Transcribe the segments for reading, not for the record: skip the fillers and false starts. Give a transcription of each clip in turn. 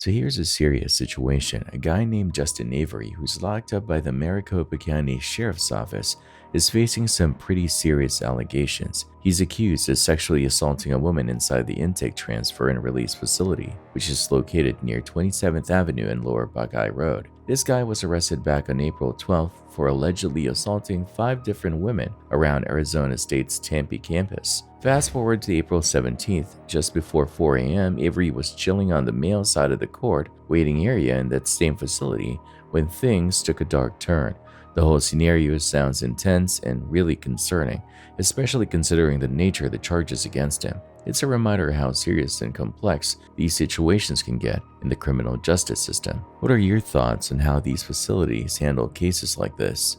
So here's a serious situation. A guy named Justin Avery, who's locked up by the Maricopa County Sheriff's Office, is facing some pretty serious allegations. He's accused of sexually assaulting a woman inside the intake transfer and release facility, which is located near 27th Avenue and Lower Buckeye Road. This guy was arrested back on April 12th for allegedly assaulting 5 different women around Arizona State's Tempe campus. Fast forward to April 17th, just before 4 a.m., Avery was chilling on the male side of the court waiting area in that same facility when things took a dark turn. The whole scenario sounds intense and really concerning, especially considering the nature of the charges against him. It's a reminder of how serious and complex these situations can get in the criminal justice system. What are your thoughts on how these facilities handle cases like this?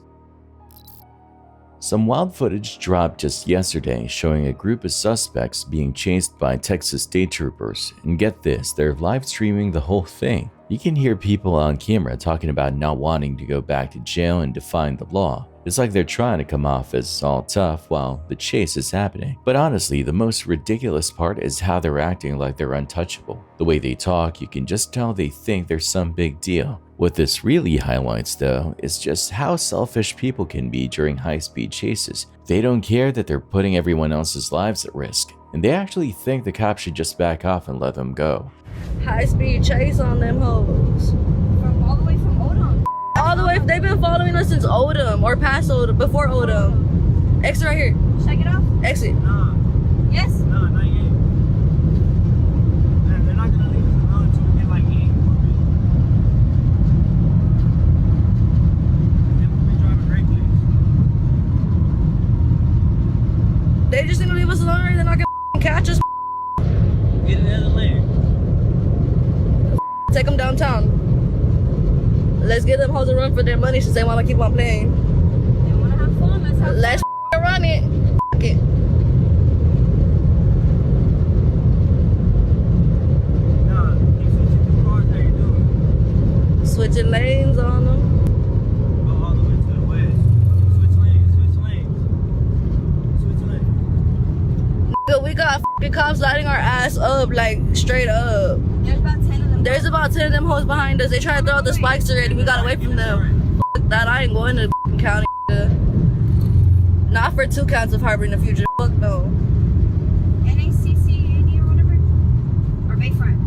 Some wild footage dropped just yesterday showing a group of suspects being chased by Texas state troopers. And get this, they're live streaming the whole thing. You can hear people on camera talking about not wanting to go back to jail and defying the law. It's like they're trying to come off as all tough while the chase is happening. But honestly, the most ridiculous part is how they're acting like they're untouchable. The way they talk, you can just tell they think they're some big deal. What this really highlights though is just how selfish people can be during high-speed chases. They don't care that they're putting everyone else's lives at risk, and they actually think the cops should just back off and let them go. High-speed chase on them hoes. From all the way from Odom. All the way, they've been following us since Odom, or past Odom, before Odom. Exit right here. Should I get off? Exit. Nah, Yes? nah, not yet. They're not gonna leave us alone until we get like 8. We drive a great place. They just gonna leave us alone, or they're not gonna catch us. Get in the other lane. Take them downtown. Let's get them hoes a run for their money since they wanna keep on playing. They wanna have fun. Let's have Let's run it. F it. Nah, keep switching the cars. How you doing? Switching lanes on them. Go all the way to the west. Switch lanes. Switch lanes. Switch lanes. Nigga, we got f***ing cops lighting our ass up, like straight up. There's about 10 of them. There's about 10 of them hoes behind us. They try to throw out the spikes already. We got away from them. Fuck that. I ain't going to the f***ing county. Not for 2 counts of harboring the future. Fuck no. NACCAD or whatever? Or Bayfront?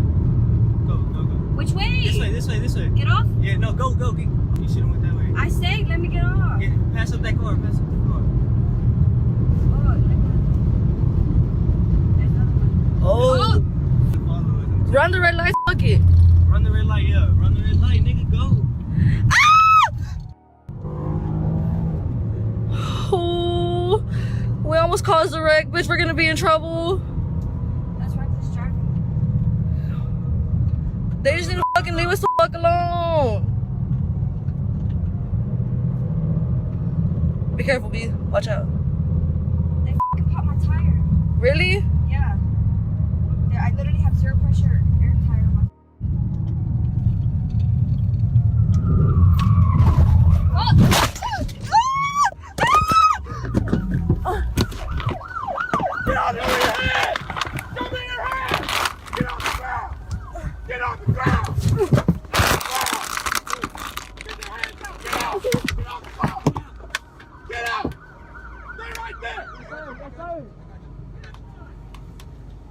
Go, go, go. Which way? This way, this way, this way. Get off? Yeah, no, go, go. You should have went that way. I say, let me get off. Yeah, pass up that car, pass up that car. Oh, there's another one. Oh. Follow us. Run the red light. Fuck it. Run the red light, yeah. Run the red light, nigga, go. Oh, we almost caused a wreck, bitch. We're gonna be in trouble. That's right, this driving. They just need to fucking leave us the fuck alone. Be careful, B. Watch out. They f***ing popped my tire. Really? Yeah. I literally have 0 pressure air tire on my... Get out of your head! Jump in your head! Get off the ground! Get off the ground! Get your hands up! Get out! Get off the ground! Get out! Stay right there!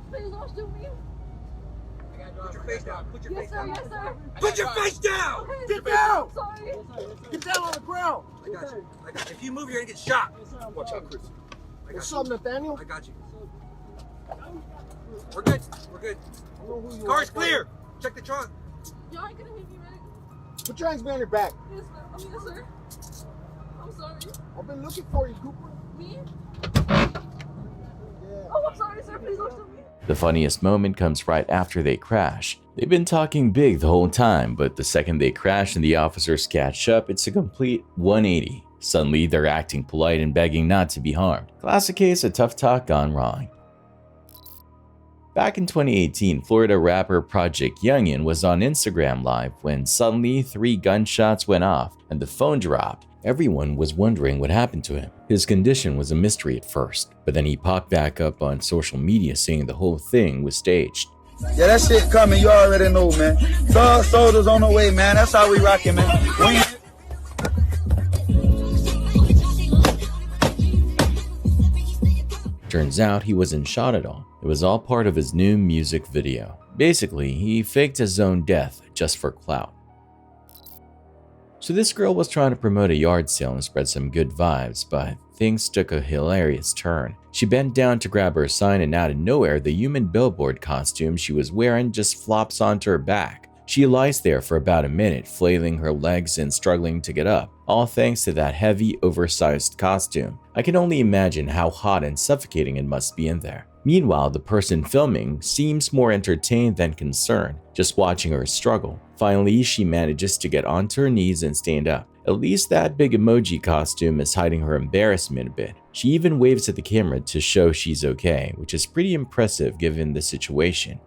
Please don't shoot me. Put your face down! Put your Yes, face sir. down! Yes, sir. Put your face down! Get I'm down! sorry. Get down on the ground! I got you. I got you. If you move, you're gonna get shot. Watch out, Chris. What's up, Nathaniel? I got you. We're good. We're good. I know who you Car's are. clear. Check the trunk. Y'all ain't gonna hit me, right? Put your hands behind your back. Yes, sir. Yes, sir. I'm sorry. I've been looking for you, Cooper. Me? Yeah. Oh, I'm sorry, sir. Please don't shoot me. The funniest moment comes right after they crash. They've been talking big the whole time, but the second they crash and the officers catch up, it's a complete 180. Suddenly, they're acting polite and begging not to be harmed. Classic case of tough talk gone wrong. Back in 2018, Florida rapper Project Youngin was on Instagram Live when suddenly 3 gunshots went off and the phone dropped. Everyone was wondering what happened to him. His condition was a mystery at first, but then he popped back up on social media saying the whole thing was staged. Yeah, that shit coming. You already know, man. Soldiers on the way, man. That's how we rocking, man. Turns out he wasn't shot at all. It was all part of his new music video. Basically, he faked his own death just for clout. So this girl was trying to promote a yard sale and spread some good vibes, but things took a hilarious turn. She bent down to grab her sign and out of nowhere, the human billboard costume she was wearing just flops onto her back. She lies there for about a minute, flailing her legs and struggling to get up, all thanks to that heavy, oversized costume. I can only imagine how hot and suffocating it must be in there. Meanwhile, the person filming seems more entertained than concerned, just watching her struggle. Finally, she manages to get onto her knees and stand up. At least that big emoji costume is hiding her embarrassment a bit. She even waves at the camera to show she's okay, which is pretty impressive given the situation.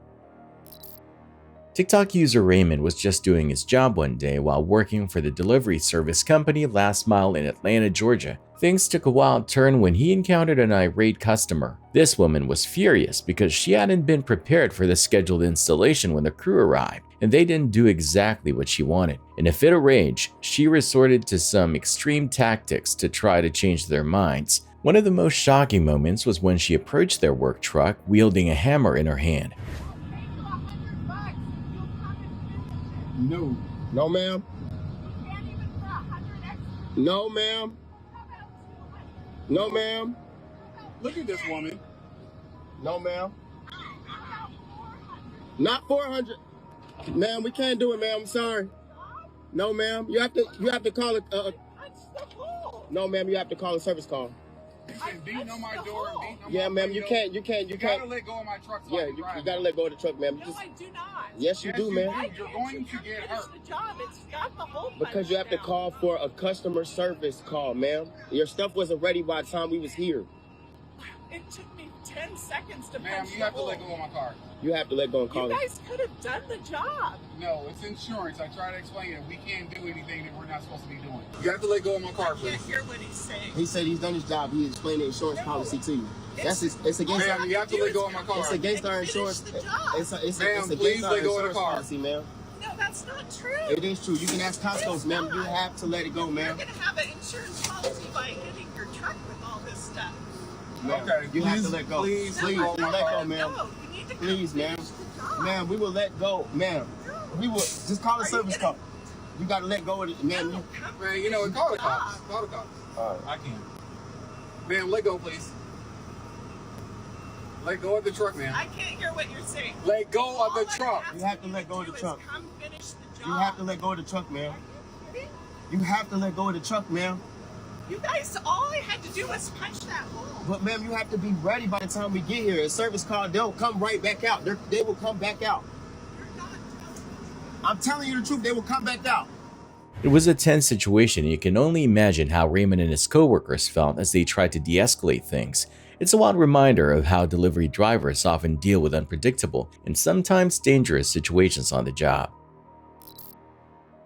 TikTok user Raymond was just doing his job one day while working for the delivery service company Last Mile in Atlanta, Georgia. Things took a wild turn when he encountered an irate customer. This woman was furious because she hadn't been prepared for the scheduled installation when the crew arrived, and they didn't do exactly what she wanted. In a fit of rage, she resorted to some extreme tactics to try to change their minds. One of the most shocking moments was when she approached their work truck wielding a hammer in her hand. No. No, ma'am. No, ma'am. No, ma'am. Look at this woman. No, ma'am. Not 400. Ma'am, we can't do it, ma'am. I'm sorry. No, ma'am. You have to call it. No, ma'am. You have to call a service call. You can beating on my door and beating on Yeah, my ma'am. You window. can't. You gotta let go of my truck. So Yeah, I can you drive. gotta let go of the truck, ma'am. No, I do not. Yes, you do, ma'am. You're going to get hurt. The job, it's got the whole Because you have to call for a customer service call, ma'am. Your stuff wasn't ready by the time we was here. It took me 10 seconds to Ma'am, punch you have the to let hole. go of my car. You have to let go and call You it. guys could have done the job. No, it's insurance. I try to explain it. We can't do anything that we're not supposed to be doing. You have to let go of my car, I please. can't hear what he's saying. He said he's done his job. He explained the insurance policy to you. It's against. Ma'am, you have to let go of my car. It's against our Finish insurance. the job. It's Ma'am, against please our let go of the insurance car. policy, ma'am. No, that's not true. It is true. You can ask Costco's, ma'am. You have to let it go, You're ma'am. going to have an insurance policy by hitting your truck with all this stuff. Ma'am, Okay, you have to please, let go. please Please, let go of my let car. go, ma'am. No, you need to come Please, ma'am. finish the job. Ma'am, we will let go, ma'am. We will just call a service call. You got to let go of it, ma'am. No, come Man, you know what? Call the finish the cops. job. Call the cops. All right. I can. Ma'am, let go, please. Let go of the truck, ma'am. I can't hear what you're saying. Let go of All the I truck. ask You have to you let go of do the is truck. Come finish the job. You have to let go of the truck, ma'am. You have to let go of the truck, ma'am. You guys, all I had to do was punch that hole. But ma'am, you have to be ready by the time we get here. A service call, they'll come right back out. They will come back out. You're not telling me. I'm telling you the truth, they will come back out. It was a tense situation, and you can only imagine how Raymond and his co-workers felt as they tried to de-escalate things. It's a wild reminder of how delivery drivers often deal with unpredictable and sometimes dangerous situations on the job.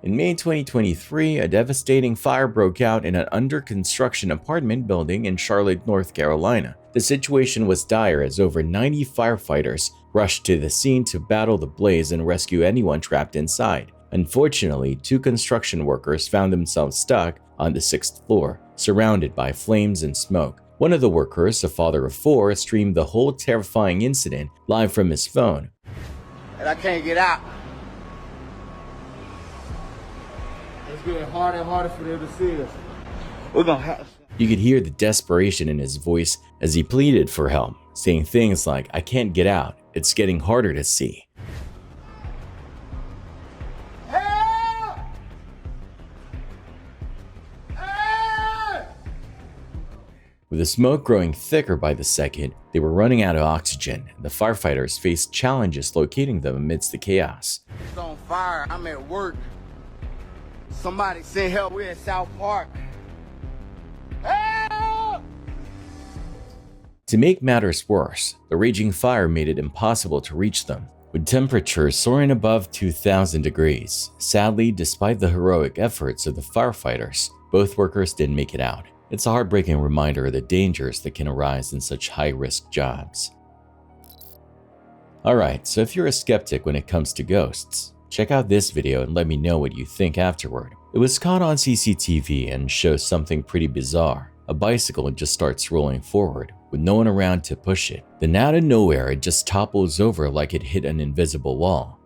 In May 2023, a devastating fire broke out in an under-construction apartment building in Charlotte, North Carolina. The situation was dire as over 90 firefighters rushed to the scene to battle the blaze and rescue anyone trapped inside. Unfortunately, 2 construction workers found themselves stuck on the 6th floor, surrounded by flames and smoke. One of the workers, a father of 4, streamed the whole terrifying incident live from his phone. And I can't get out. It's getting harder and harder for them to see us. We're gonna have. You could hear the desperation in his voice as he pleaded for help, saying things like, "I can't get out, it's getting harder to see." Help! Help! With the smoke growing thicker by the second, they were running out of oxygen, and the firefighters faced challenges locating them amidst the chaos. It's on fire. I'm at work. Somebody send help. We're in South Park. Help! To make matters worse, the raging fire made it impossible to reach them, with temperatures soaring above 2,000 degrees. Sadly, despite the heroic efforts of the firefighters, both workers didn't make it out. It's a heartbreaking reminder of the dangers that can arise in such high-risk jobs. Alright, so if you're a skeptic when it comes to ghosts, check out this video and let me know what you think afterward. It was caught on CCTV and shows something pretty bizarre. A bicycle just starts rolling forward, with no one around to push it. Then out of nowhere, it just topples over like it hit an invisible wall.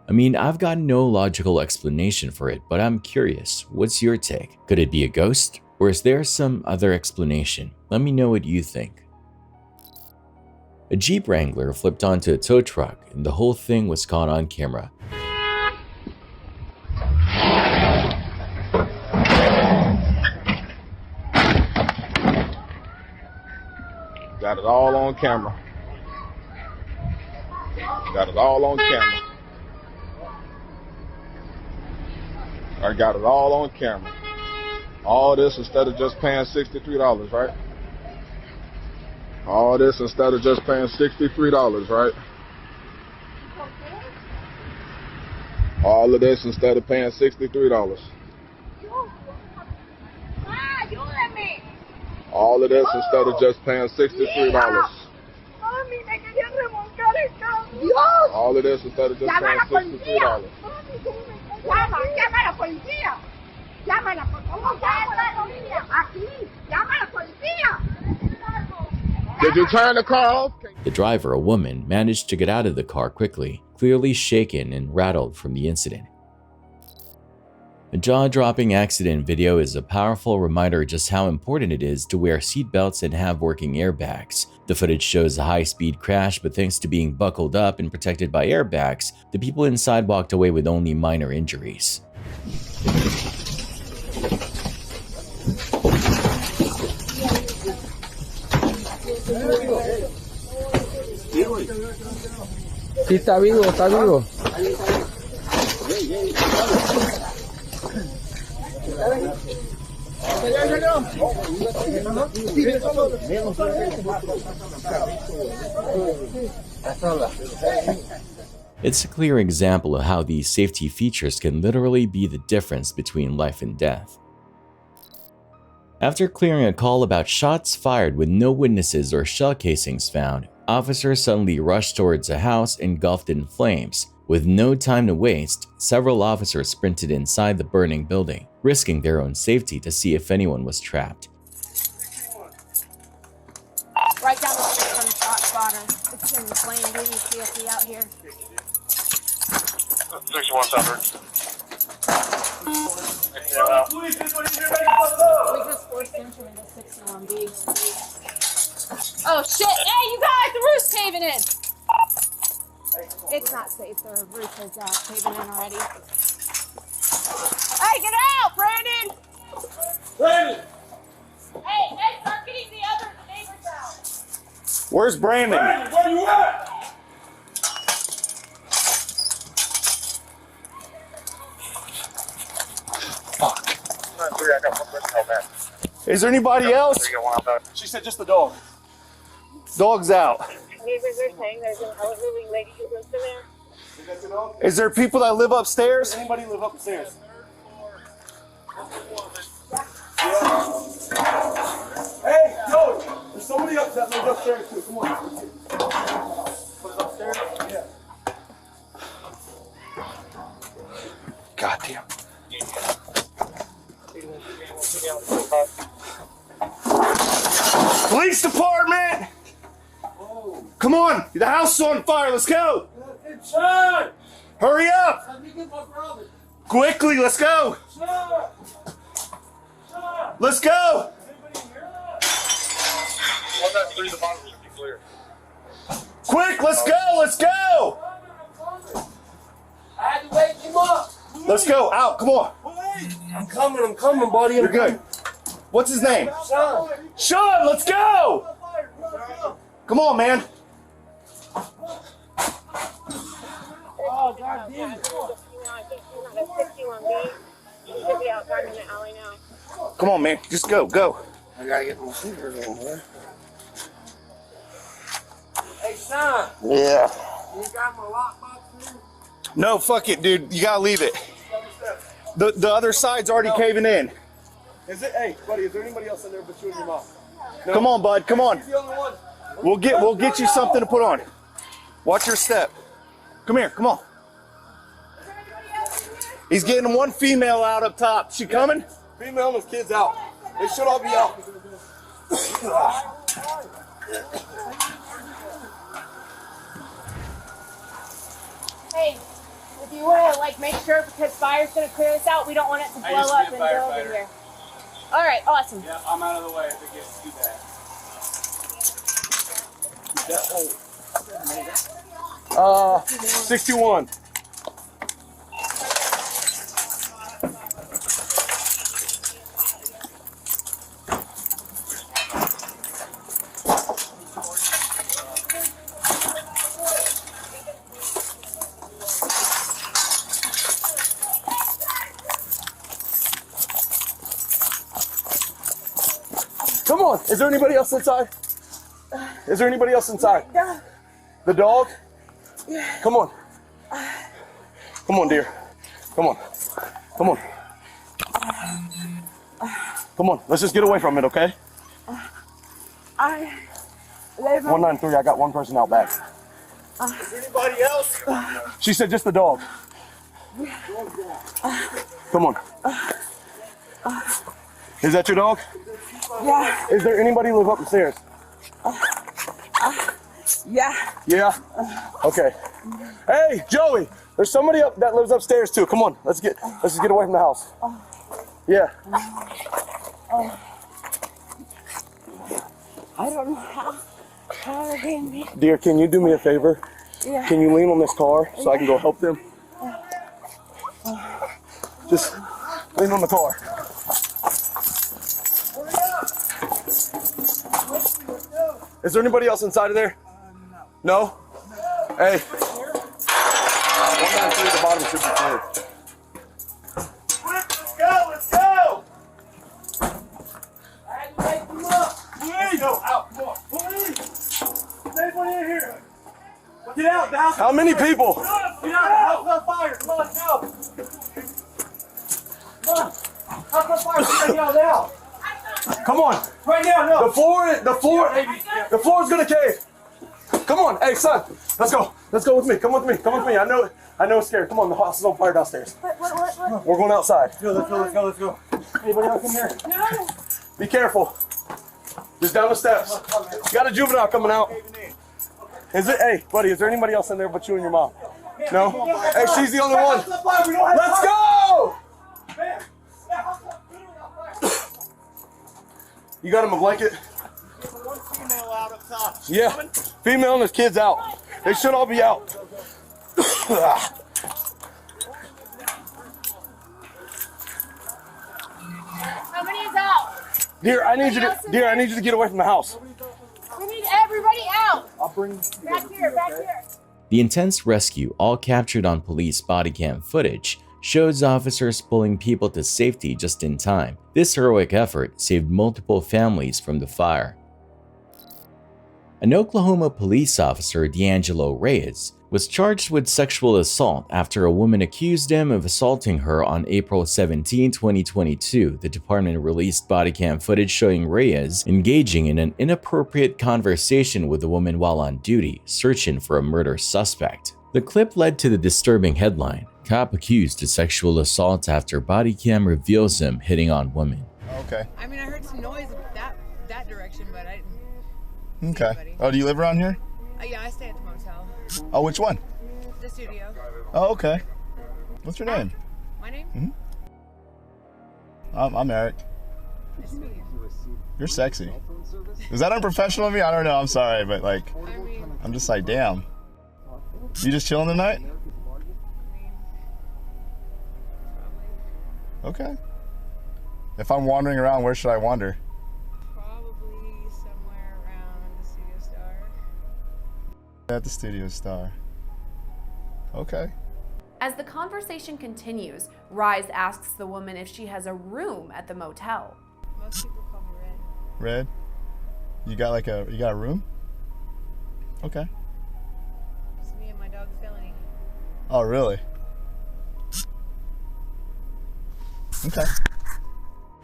I mean, I've got no logical explanation for it, but I'm curious, what's your take? Could it be a ghost? Or is there some other explanation? Let me know what you think. A Jeep Wrangler flipped onto a tow truck, and the whole thing was caught on camera. Got it all on camera. Got it all on camera. I got it all on camera. All this instead of just paying $63, right? All this instead of just paying $63, right? All of this instead of paying $63. All of this instead of just paying $63. All of this instead of just paying $63. Llama a la policía. Llama a la policía. Llama a la policía. Did you turn the car off? The driver, a woman, managed to get out of the car quickly, clearly shaken and rattled from the incident. A jaw-dropping accident video is a powerful reminder just how important it is to wear seatbelts and have working airbags. The footage shows a high-speed crash, but thanks to being buckled up and protected by airbags, the people inside walked away with only minor injuries. Sí, está vivo, está vivo. It's a clear example of how these safety features can literally be the difference between life and death. After clearing a call about shots fired with no witnesses or shell casings found, officers suddenly rushed towards a house engulfed in flames. With no time to waste, several officers sprinted inside the burning building, risking their own safety to see if anyone was trapped. Right down the street from the shot spotter. It's in the flame. We need CFC out here. 6100. We just forced entry into 61B. Oh shit! Hey, you guys, the roof's caving in. It's not safe. The roof is caving in already. Hey, get out, Brandon! Brandon! Hey, start getting the other neighbors out. Where's Brandon? Brandon, where you at? Is there anybody else? She said just the dog. Dog's out. Neighbors are saying there's an elderly lady who lives in there. Is there people that live upstairs? Does anybody live upstairs? Hey, Joey, there's somebody up that lives upstairs too. Come on. What's upstairs? Yeah. Goddamn. Police department! Come on, the house is on fire. Let's go. Hurry up! Quickly, let's go. Let's go. Quick, let's go. Let's go. I had to wake him up. Let's go. Out. Come on. I'm coming, buddy. You're good. What's his name? Sean. Sean, let's go. Come on, man. Oh, God damn it. Come on, man. Just go. Go. I gotta get my fingers in here. Hey, Sean. Yeah. You got my lockbox in? No, fuck it, dude. You gotta leave it. The other side's already caving in. Is it? Hey, buddy, is there anybody else in there but you and your mom? No? Come on, bud. Come on. He's the only one. We'll get you something to put on. Watch your step. Come here. Come on. He's getting one female out up top. She coming? Female and his kids out. They should all be out. Hey, if you want to like make sure because fire's gonna clear this out, we don't want it to blow up and build in here. All right, awesome. Yeah, I'm out of the way if it gets too bad. 61. Come on. Is there anybody else inside? Is there anybody else inside? Yeah. The dog? Yeah. Come on. Come on, dear. Come on. Come on. Come on. Let's just get away from it, okay? 193. I got one person out back. Is there anybody else? She said just the dog. Come on. Is that your dog? Yeah. Is there anybody who live up the stairs? Yeah. Yeah? Okay. Hey, Joey, there's somebody up that lives upstairs too. Come on, let's just get away from the house. Yeah. I don't know how they're getting me. Dear, can you do me a favor? Yeah. Can you lean on this car so I can go help them? Just lean on the car. Is there anybody else inside of there? No? Hey. 193, the bottom should be clear. Let's go! Let's go! Please! Go out! Come on! Please! Is anybody in here? Get out! The house! How many people? Get out! The house is on fire! Come on, let's go! Come on! House on fire! Get out now! Come on. Right now! No! The floor's gonna cave. Come on, hey son, let's go. Let's go with me. Come with me. Come with me. I know it's scary. Come on, the house is on fire downstairs. What? We're going outside. Let's go. Anybody else in here? No. Be careful. Just down the steps. Got a juvenile coming out. Is it? Hey, buddy, is there anybody else in there but you and your mom? No? Hey, she's the only one. Let's go! You got him a blanket? One female out up top. Yeah. Female and his kids out. They should all be out. Somebody is out. Dear, I need you to get away from the house. We need everybody out. I'll bring Back here. The intense rescue, all captured on police body cam footage, shows officers pulling people to safety just in time. This heroic effort saved multiple families from the fire. An Oklahoma police officer, D'Angelo Reyes, was charged with sexual assault after a woman accused him of assaulting her on April 17, 2022. The department released body cam footage showing Reyes engaging in an inappropriate conversation with the woman while on duty, searching for a murder suspect. The clip led to the disturbing headline, "Cop accused of sexual assault after body cam reveals him hitting on woman." Okay. I mean, I heard some noise that direction, but I didn't see Okay. anybody. Oh, do you live around here? Yeah, I stay at the motel. Oh, which one? The studio. Oh, okay. What's your name? My name? I'm Eric. Nice to meet you. You're sexy. Is that unprofessional of me? I don't know. I'm sorry, but like, I mean, I'm just like, damn. You just chilling tonight? Okay. If I'm wandering around, where should I wander? probably somewhere around the Studio Star. At the Studio Star. Okay. As the conversation continues, Rise asks the woman if she has a room at the motel. Most people call me Red. Red? You got a room? Okay. It's me and my dog Felony. Oh, really? Okay.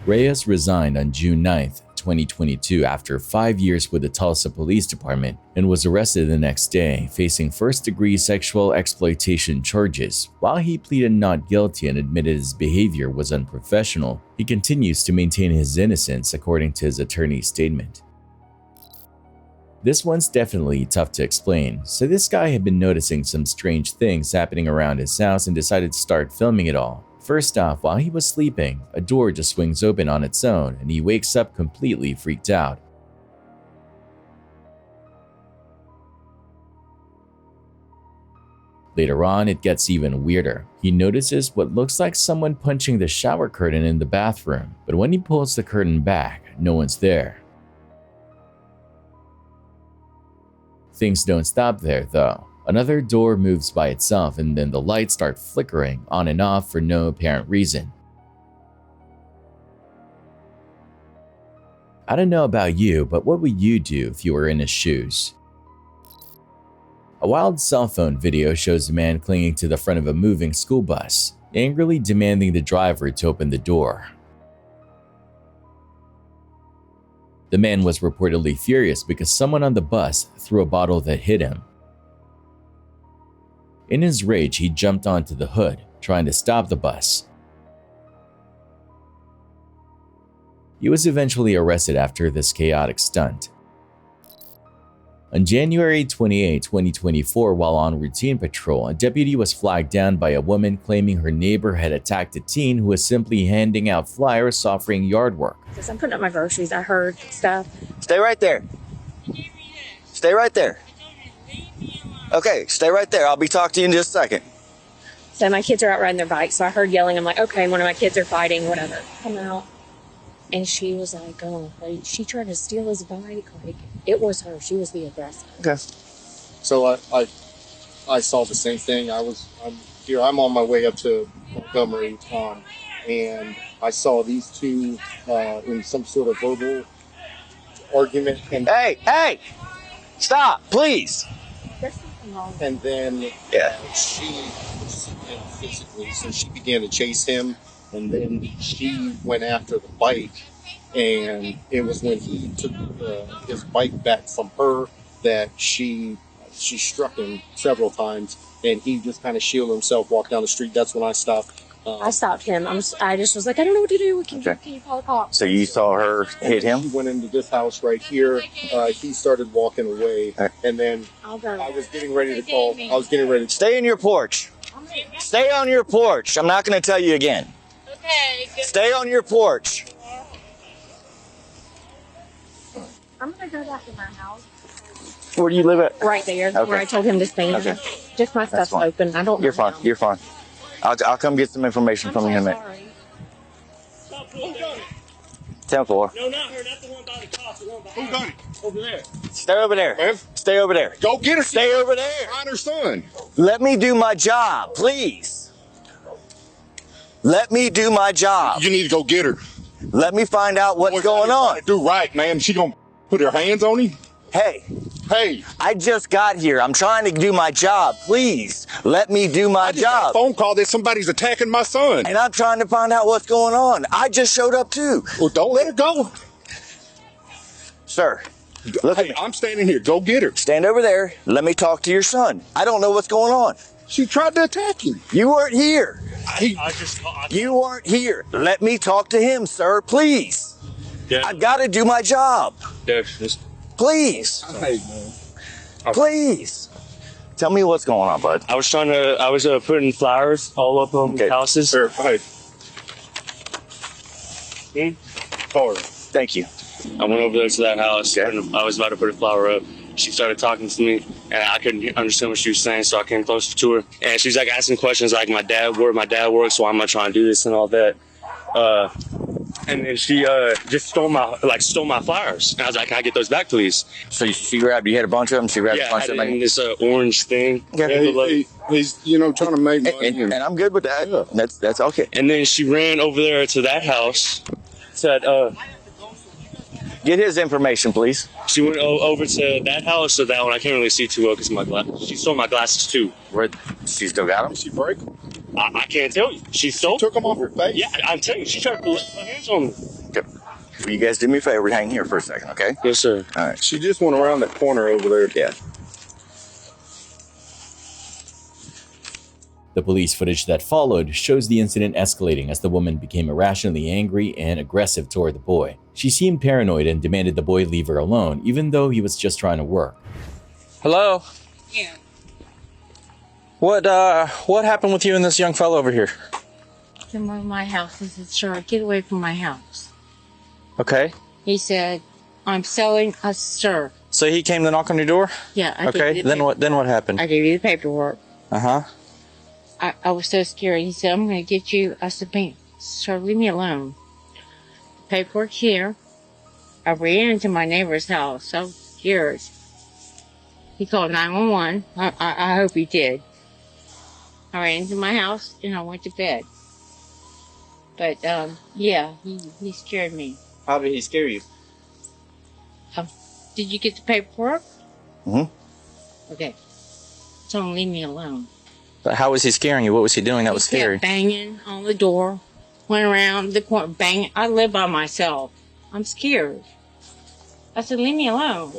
Reyes resigned on June 9th, 2022 after 5 years with the Tulsa Police Department and was arrested the next day, facing first-degree sexual exploitation charges. While he pleaded not guilty and admitted his behavior was unprofessional, he continues to maintain his innocence according to his attorney's statement. This one's definitely tough to explain, so this guy had been noticing some strange things happening around his house and decided to start filming it all. First off, while he was sleeping, a door just swings open on its own and he wakes up completely freaked out. Later on, it gets even weirder. He notices what looks like someone punching the shower curtain in the bathroom, but when he pulls the curtain back, no one's there. Things don't stop there though. Another door moves by itself and then the lights start flickering on and off for no apparent reason. I don't know about you, but what would you do if you were in his shoes? A wild cell phone video shows a man clinging to the front of a moving school bus, angrily demanding the driver to open the door. The man was reportedly furious because someone on the bus threw a bottle that hit him. In his rage, he jumped onto the hood, trying to stop the bus. He was eventually arrested after this chaotic stunt. On January 28, 2024, while on routine patrol, a deputy was flagged down by a woman claiming her neighbor had attacked a teen who was simply handing out flyers offering yard work. I'm putting up my groceries. I heard stuff. Stay right there. Stay right there. Okay, stay right there. I'll be talking to you in just a second. So my kids are out riding their bikes. So I heard yelling. I'm like, okay, one of my kids are fighting, whatever. Come out. And she was like, oh, like, she tried to steal his bike. Like, it was her. She was the aggressor. Okay. So I saw the same thing. I'm on my way up to Montgomery, and I saw these two in some sort of verbal argument. And hey, stop, please. And then she physically, so she began to chase him, and then she went after the bike, and it was when he took his bike back from her that she struck him several times, and he just kind of shielded himself, walked down the street. That's when I stopped. I stopped him. I just was like, I don't know what to do. Can you call the cops? So you saw her hit him? She went into this house right here. He started walking away, and then I was getting ready to call. I was getting ready to stay in your porch. Stay on your porch. I'm not going to tell you again. Okay. Stay on your porch. I'm going to go back to my house. Where do you live at? Right there, where I told him to stand. Okay. Just my stuff's open. I don't. You're fine. You're fine. I'll come get some information from you in a minute. 10-4. No, not her. Not the one by the cops. The one by who done it? Over there. Stay over there. Man. Stay over there. Go get her. Stay over there. Find her son. Let me do my job, please. Let me do my job. You need to go get her. Let me find out what's going on. Do right, man. She gonna put her hands on you? Hey, I just got here. I'm trying to do my job. Please, let me do my job. Got a phone call that somebody's attacking my son. And I'm trying to find out what's going on. I just showed up too. Well, don't let her go. Sir, look at me. I'm standing here. Go get her. Stand over there. Let me talk to your son. I don't know what's going on. She tried to attack you. You weren't here. You weren't here. Let me talk to him, sir, please. Yeah. I've got to do my job. Yeah, Please. Please. Tell me what's going on, bud. I was putting flowers all up on houses. Sure, hey. Forward. Thank you. I went over there to that house and I was about to put a flower up. She started talking to me and I couldn't understand what she was saying, so I came closer to her. And she's like asking questions like my dad works, so I'm not trying to do this and all that. And then she just stole my flowers. And I was like, can I get those back, please? So she grabbed, you had a bunch of them? She grabbed a bunch of them? In this orange thing. Yeah, he's trying to make money. And I'm good with that. Yeah. That's okay. And then she ran over there to that house, said, get his information, please. She went over to that house or that one. I can't really see too well because my she stole my glasses too. Where? She still got them? Did she break? I can't tell you. She took them off her face? Yeah, I'm telling you, she tried to put her hands on me. Okay. Will you guys do me a favor? Hang here for a second, okay? Yes, sir. All right. She just went around that corner over there. Yeah. The police footage that followed shows the incident escalating as the woman became irrationally angry and aggressive toward the boy. She seemed paranoid and demanded the boy leave her alone, even though he was just trying to work. Hello? Yeah. What happened with you and this young fellow over here? Come on, my house. I said, sure, get away from my house. Okay. He said, I'm selling a stir. So he came to knock on your door? Yeah. Okay. Then what happened? I gave you the paperwork. Uh-huh. I was so scared. He said, I'm going to get you. I said, man, sir, leave me alone. Paperwork here. I ran into my neighbor's house. So scared. He called 911. I hope he did. I ran into my house and I went to bed. But, yeah, he scared me. How did he scare you? Did you get the paperwork? Mm-hmm. Okay. So leave me alone. But how was he scaring you? What was he doing that was scary? Kept banging on the door. Went around the corner banging. I live by myself. I'm scared. I said, leave me alone.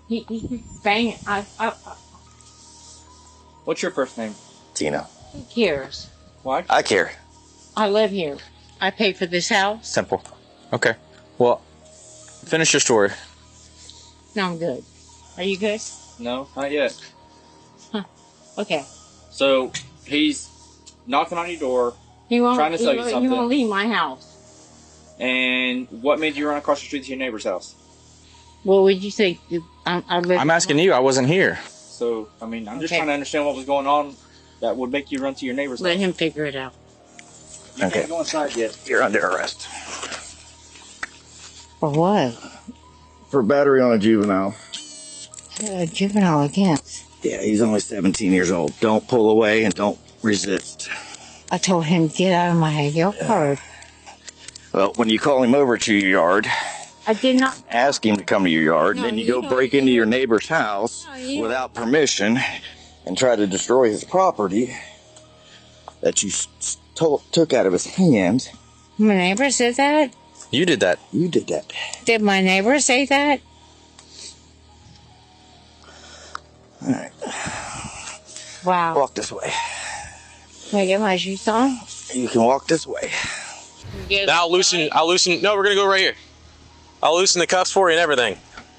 He banging. What's your first name? Tina. Who cares? What? I care. I live here. I pay for this house. Simple. Okay. Well, finish your story. No, I'm good. Are you good? No, not yet. Okay. So he's knocking on your door, trying to sell you something. He won't leave my house. And what made you run across the street to your neighbor's house? What would you think? I'm asking you. I wasn't here. So, I mean, I'm just trying to understand what was going on that would make you run to your neighbor's house. Let him figure it out. You can't go inside yet. You're under arrest. For what? For battery on a juvenile. A juvenile again. Yeah, he's only 17 years old. Don't pull away and don't resist. I told him, get out of my yard. Well, when you call him over to your yard, I did not ask him to come to your yard, No, then you you go don't break into your neighbor's house without permission and try to destroy his property that you took out of his hand. My neighbor said that? You did that. You did that. Did my neighbor say that? All right. Wow. Walk this way. Can I get my shoes on? You can walk this way. I'll loosen. No, we're gonna go right here. I'll loosen the cuffs for you and everything.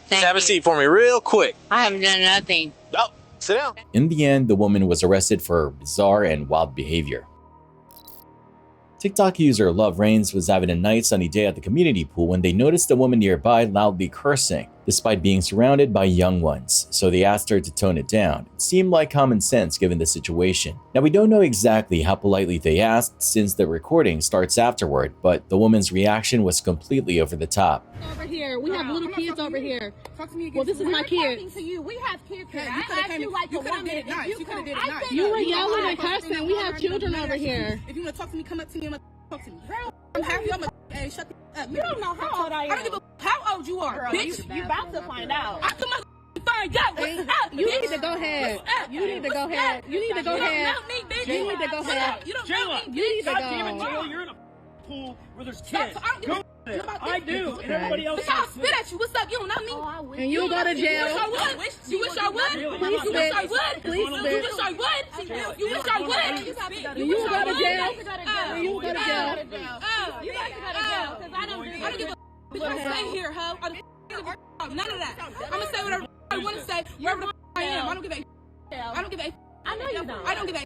Just have a seat for me real quick. I haven't done nothing. No, sit down. In the end, the woman was arrested for bizarre and wild behavior. TikTok user Love Reigns was having a nice sunny day at the community pool when they noticed a woman nearby loudly cursing, despite being surrounded by young ones, so they asked her to tone it down. It seemed like common sense given the situation. Now, we don't know exactly how politely they asked since the recording starts afterward, but the woman's reaction was completely over the top. Over here, we have little kids over here. Talk to me again. Well, this is my kid. To you. We have kids here. You I asked you like you a woman. did it nice. You could have did it nice. You were yelling and cursing. We have children over here. If you want to talk to me, come up to me and talk to me. Girl, I'm happy. I'm a shut the up. You don't know how old I am. I don't give a how old you are, girl, bitch. You about to find out. I come up. Find out what's up. You need to go ahead. You need to go ahead. You need to go ahead. You don't know me, bitch. You need to go ahead. You don't know me, bitch. You need to God damn it, go. Jayla, you're in a pool where there's kids. Go I do, and everybody else. I'll spit at you. What's up? You don't know me. And you go to jail. You wish I would. You wish I would. Please, you wish I would. You wish I would. You go to jail. You go to jail. You got to go to jail because I don't give a bitch. I stay here, ho. None of that. I'm gonna say whatever I want to say, wherever the I am. I don't give a. I don't give a. I know you don't. I don't give a.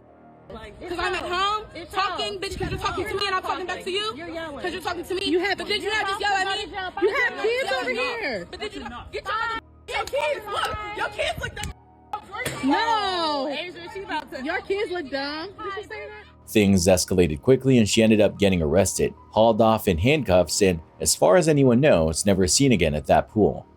Because I'm at home talking, bitch, because you're talking to me and I'm talking back to you. Because you're talking to me. But did you not just yell at me? You have kids over here. But did you not? Get your kids. Look, your kids look dumb. No. Your kids look dumb. Did you say that? Things escalated quickly and she ended up getting arrested, hauled off in handcuffs, and as far as anyone knows, never seen again at that pool.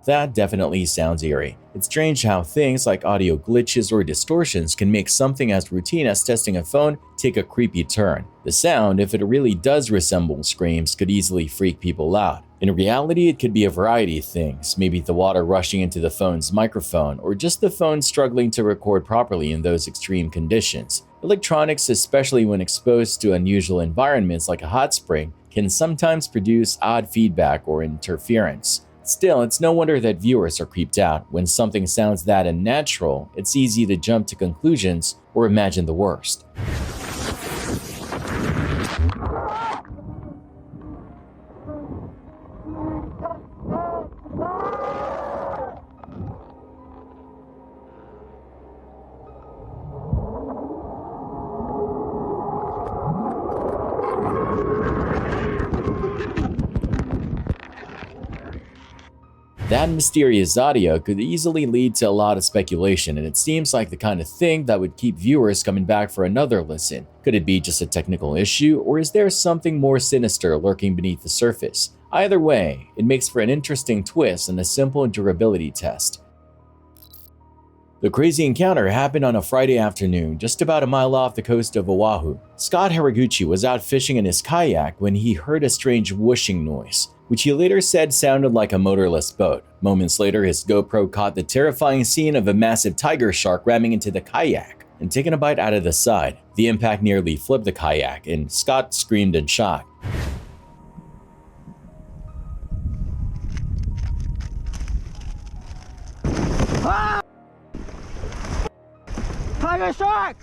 That definitely sounds eerie. It's strange how things like audio glitches or distortions can make something as routine as testing a phone take a creepy turn. The sound, if it really does resemble screams, could easily freak people out. In reality, it could be a variety of things, maybe the water rushing into the phone's microphone, or just the phone struggling to record properly in those extreme conditions. Electronics, especially when exposed to unusual environments like a hot spring, can sometimes produce odd feedback or interference. Still, it's no wonder that viewers are creeped out. When something sounds that unnatural, it's easy to jump to conclusions or imagine the worst. That mysterious audio could easily lead to a lot of speculation, and it seems like the kind of thing that would keep viewers coming back for another listen. Could it be just a technical issue, or is there something more sinister lurking beneath the surface? Either way, it makes for an interesting twist and a simple durability test. The crazy encounter happened on a Friday afternoon, just about a mile off the coast of Oahu. Scott Haraguchi was out fishing in his kayak when he heard a strange whooshing noise, which he later said sounded like a motorless boat. Moments later, his GoPro caught the terrifying scene of a massive tiger shark ramming into the kayak and taking a bite out of the side. The impact nearly flipped the kayak, and Scott screamed in shock. Ah! Tiger shark!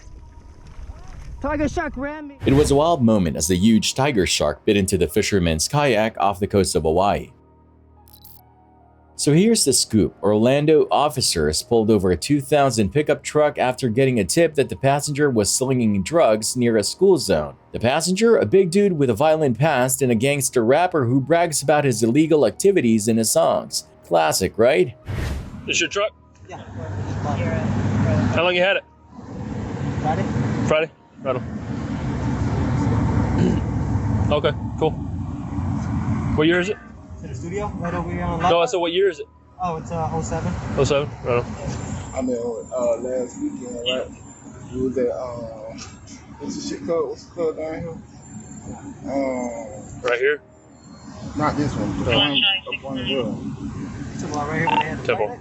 Tiger shark ran me. It was a wild moment as the huge tiger shark bit into the fisherman's kayak off the coast of Hawaii. So here's the scoop. Orlando officers pulled over a 2000 pickup truck after getting a tip that the passenger was slinging drugs near a school zone. The passenger, a big dude with a violent past and a gangster rapper who brags about his illegal activities in his songs. Classic, right? This your truck? Yeah. How long you had it? Friday? Right on. Okay, cool. What year is it? To the studio, right over here on No, I said what year is it? Oh, it's 07. 07? Right on. I mean, last weekend, right? We was at, what's the shit called? What's the club down here? Right here? Not this one. The one up on the road. Temple right here when they had the Temple. fight?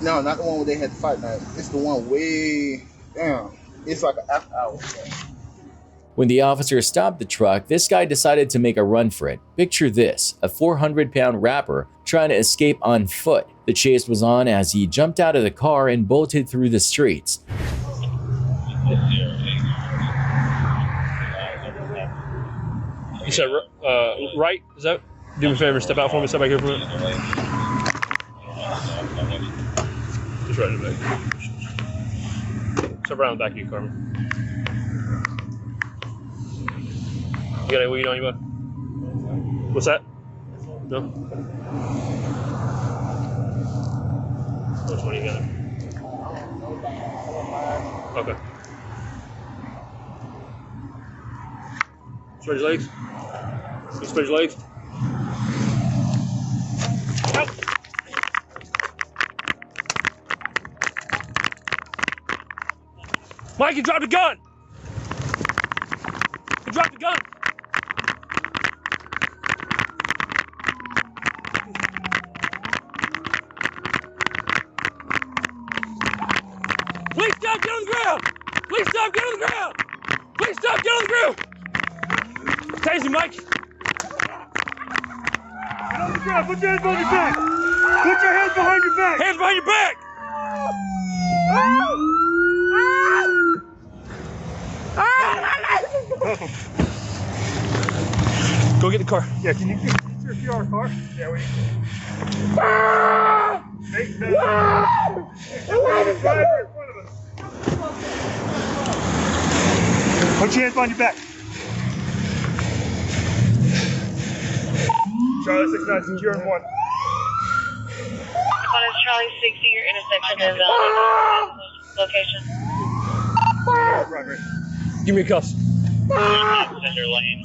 No, not the one where they had the fight night. It's the one way down. It's like an after hour. When the officers stopped the truck, this guy decided to make a run for it. Picture this, a 400-pound rapper trying to escape on foot. The chase was on as he jumped out of the car and bolted through the streets. You said right? Is that? Do me a favor, step out for me, step back here for me. Just right in the back. Step around the back of you, Carmen. You got any weed on you, bud? What's that? No? Which one you got? Okay. Spread your legs. You spread your legs. Out. Mike, you dropped the gun! You dropped the gun! Please stop, get on the ground! Please stop, get on the ground! Please stop, get on the ground! Tasty, Mike! Get on the ground, put your hands on your back! Put your hands behind your back! Hands behind your back! Go get the car. Yeah, can you get your car? Yeah, we Hey, man. Put your hands behind your back. Charlie 69, secure in 1. Charlie 60, your intersection is location. Right. Give me a cuss. Center lane.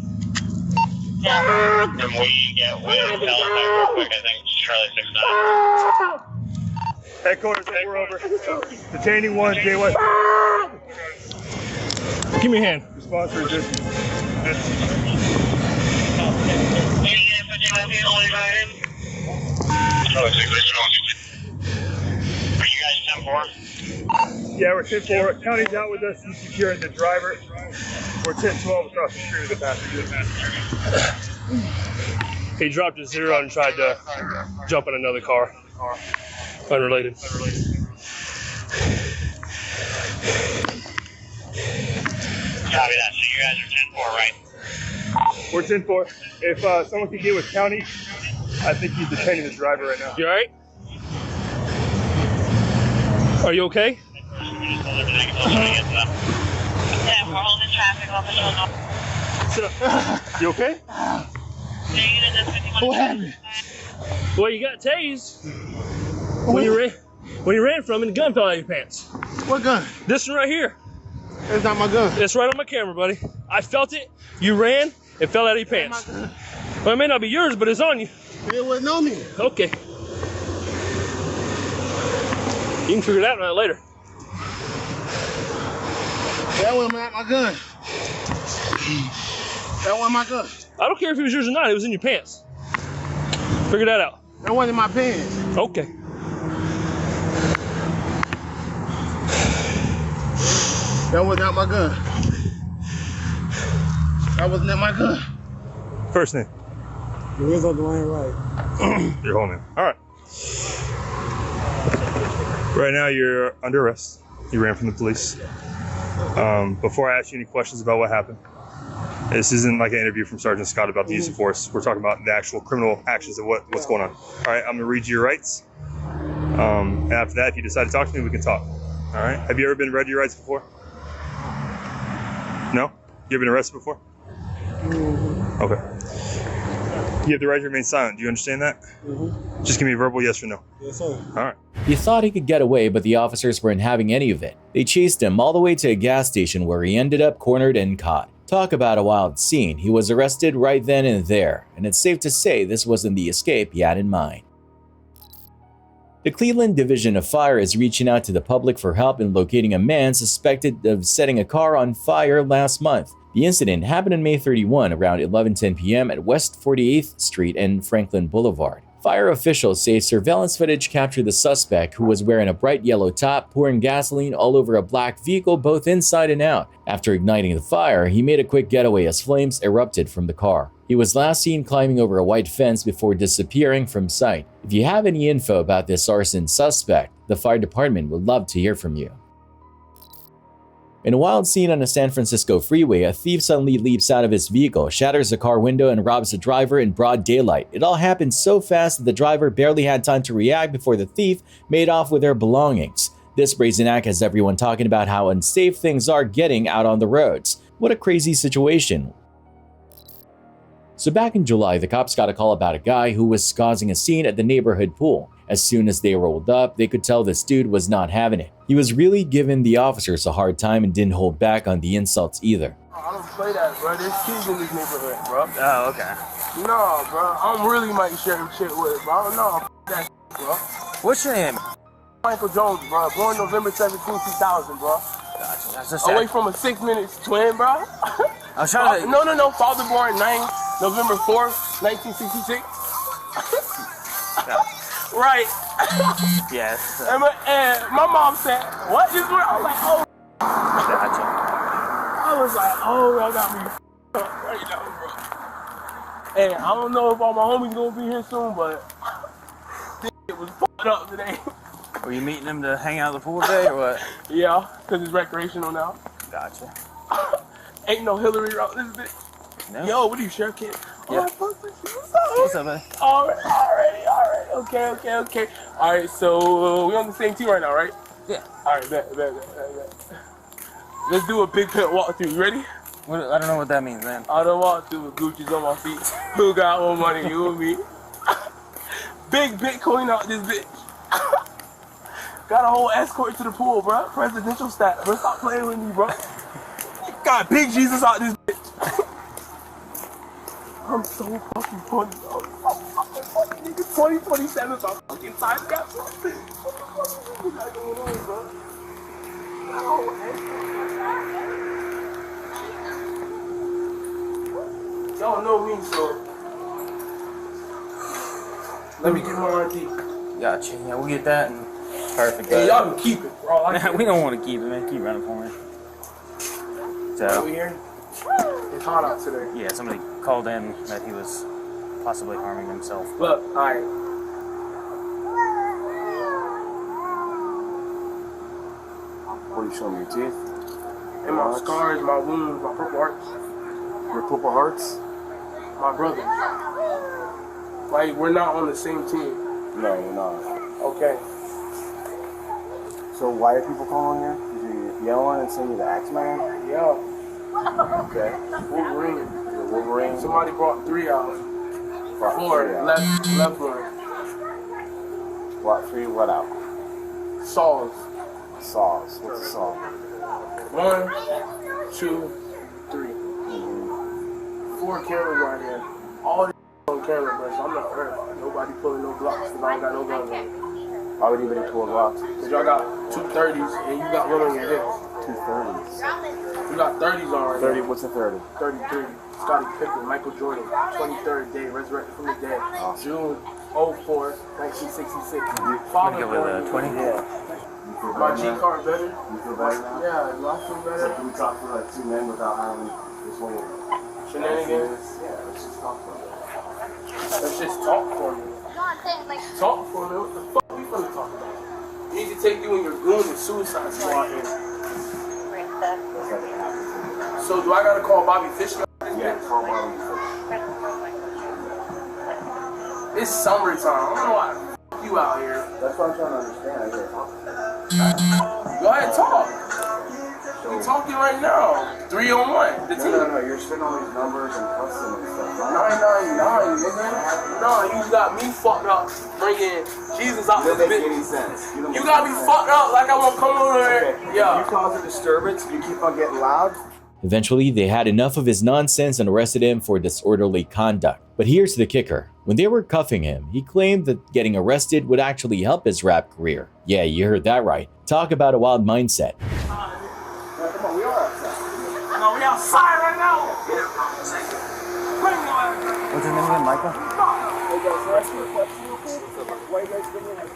And we get with Teletype real quick, I think. Charlie 69. Headquarters, we're over. Detaining 1, JY. Give me a hand. Response to resistance. Charlie 69. Are you guys 10-4? Yeah, we're 10-4. County's out with us. He's securing the driver. We're 10-12 across the street with the passenger. He dropped his 0 and tried to jump in another car. Unrelated. Copy that. So you guys are 10-4, right? We're 10-4. If someone can get with County, I think he's detaining the driver right now. You all right? Are you okay? Yeah, we're holding traffic officer. You okay? What happened? Well, you got tased when you ran from him and the gun fell out of your pants. What gun? This one right here. That's not my gun. It's right on my camera, buddy. I felt it. You ran. It fell out of your pants. Well, it may not be yours, but it's on you. It wasn't on me. Okay. You can figure it out later. That wasn't my gun. That wasn't my gun. I don't care if it was yours or not. It was in your pants. Figure that out. That wasn't in my pants. Okay. That was not my gun. That was not my gun. First name. Lorenzo Dwayne Wright. Your whole name. All right. Right now you're under arrest. You ran from the police. Before I ask you any questions about what happened, this isn't like an interview from Sergeant Scott about the use of force. We're talking about the actual criminal actions of what's going on. All right, I'm gonna read you your rights. And after that, if you decide to talk to me, we can talk. All right. Have you ever been read your rights before? No? You ever been arrested before? Okay. You have the right to remain silent. Do you understand that? Just give me a verbal yes or no. Yes, sir. All right. He thought he could get away, but the officers weren't having any of it. They chased him all the way to a gas station where he ended up cornered and caught. Talk about a wild scene. He was arrested right then and there, and it's safe to say this wasn't the escape he had in mind. The Cleveland Division of Fire is reaching out to the public for help in locating a man suspected of setting a car on fire last month. The incident happened on May 31 around 11:10 p.m. at West 48th Street and Franklin Boulevard. Fire officials say surveillance footage captured the suspect, who was wearing a bright yellow top, pouring gasoline all over a black vehicle both inside and out. After igniting the fire, he made a quick getaway as flames erupted from the car. He was last seen climbing over a white fence before disappearing from sight. If you have any info about this arson suspect, the fire department would love to hear from you. In a wild scene on a San Francisco freeway, a thief suddenly leaps out of his vehicle, shatters the car window, and robs the driver in broad daylight. It all happened so fast that the driver barely had time to react before the thief made off with their belongings. This brazen act has everyone talking about how unsafe things are getting out on the roads. What a crazy situation. So back in July, the cops got a call about a guy who was causing a scene at the neighborhood pool. As soon as they rolled up, they could tell this dude was not having it. He was really giving the officers a hard time and didn't hold back on the insults either. I don't play that, bro. There's kids in this neighborhood, bro. Oh, okay. No, bro. I'm really might share shit with it, bro. No, that shit, bro. What's your name? Michael Jones, bro. Born November 17, 2000, bro. Gotcha. That's just away from a 6 minutes twin, bro. I was trying to... No. Father born November 4th, 1966. Right. Yes. And my mom said, what is wrong? I was like, oh. Gotcha. I was like, oh, y'all got me up right now, bro. Hey, I don't know if all my homies gonna be here soon, but this shit was fucked up today. Were you meeting him to hang out at the pool today or what? Yeah, because it's recreational now. Gotcha. Ain't no Hillary around this bitch. No. Yo, what do you share, kid? Yeah. What's up, man? Alright. Okay. Alright, so we on the same team right now, right? Yeah. Alright, bet. Let's do a big pit walkthrough. You ready? I don't know what that means, man. I don't walk through with Gucci's on my feet. Who got more money, you or me? Big Bitcoin out this bitch. Got a whole escort to the pool, bro. Presidential stat. Bro, stop playing with me, bro. Got big Jesus out this bitch. I'm so fucking funny, bro. Nigga, 2027 is our fucking time capsule. What the fuck is that going on, bro? Y'all know me, so let me get my ID. Gotcha. Yeah, we'll get that. And perfect. Hey, y'all can keep it, bro. We don't want to keep it, man. Keep running for me. So we here? It's hot out today. Yeah, somebody called in that he was possibly harming himself. Look, alright. What are you showing me, your teeth? And my scars, my wounds, my purple hearts. Your purple hearts? My brothers. Like, we're not on the same team. No, you're not. Okay. So why are people calling here? Because you're yelling and saying you're the Axeman? Yeah. Okay. Wolverine. You're Wolverine? Somebody brought 3 out. Brought 4. 3 out. Left one. Brought 3 what out? Saws. Saws. What's a saw? 1, 2, 3. 4 cameras right here. All these on camera, bro, so I'm not worried about it. Nobody pulling no blocks because I don't got no guns on me. Why would anybody pull blocks? Because y'all got 2 30s and you got one on your hips. 2 30s. You got 30s on right 30, now. what's a 30? 33. Scottie Pippen, Michael Jordan, 23rd day, resurrected from the dead. June 04, 1966. Father Go with 20? Yeah. My G card better? You feel better now? Yeah, do I feel better? So can we talk for like 2 men without having this whole shenanigans? Yeah, let's just talk for a minute. Let's just talk for me. Talk for me? What the fuck we finna talk about? You need to take you and your goons and suicide squad here. So do I gotta call Bobby Fischer? Yeah, call Bobby Fischer. It's summertime. I don't know why the fuck you out here. That's what I'm trying to understand. I hear. Go ahead, talk. We're talking right now. 3 on 1. The team. No. You're spitting all these numbers and cussing and stuff. 999, nigga. No, you got me fucked up bringing Jesus out That this doesn't make bitch. any sense. You got me fucked up like I want to come over there. Okay. Yeah. You cause a disturbance. You keep on getting loud. Eventually, they had enough of his nonsense and arrested him for disorderly conduct. But here's the kicker. When they were cuffing him, he claimed that getting arrested would actually help his rap career. Yeah, you heard that right. Talk about a wild mindset. Come on, we are outside. No, we outside right now. What's his name again, Michael? Hey guys, can I ask you a question real quick? Why you guys bringing like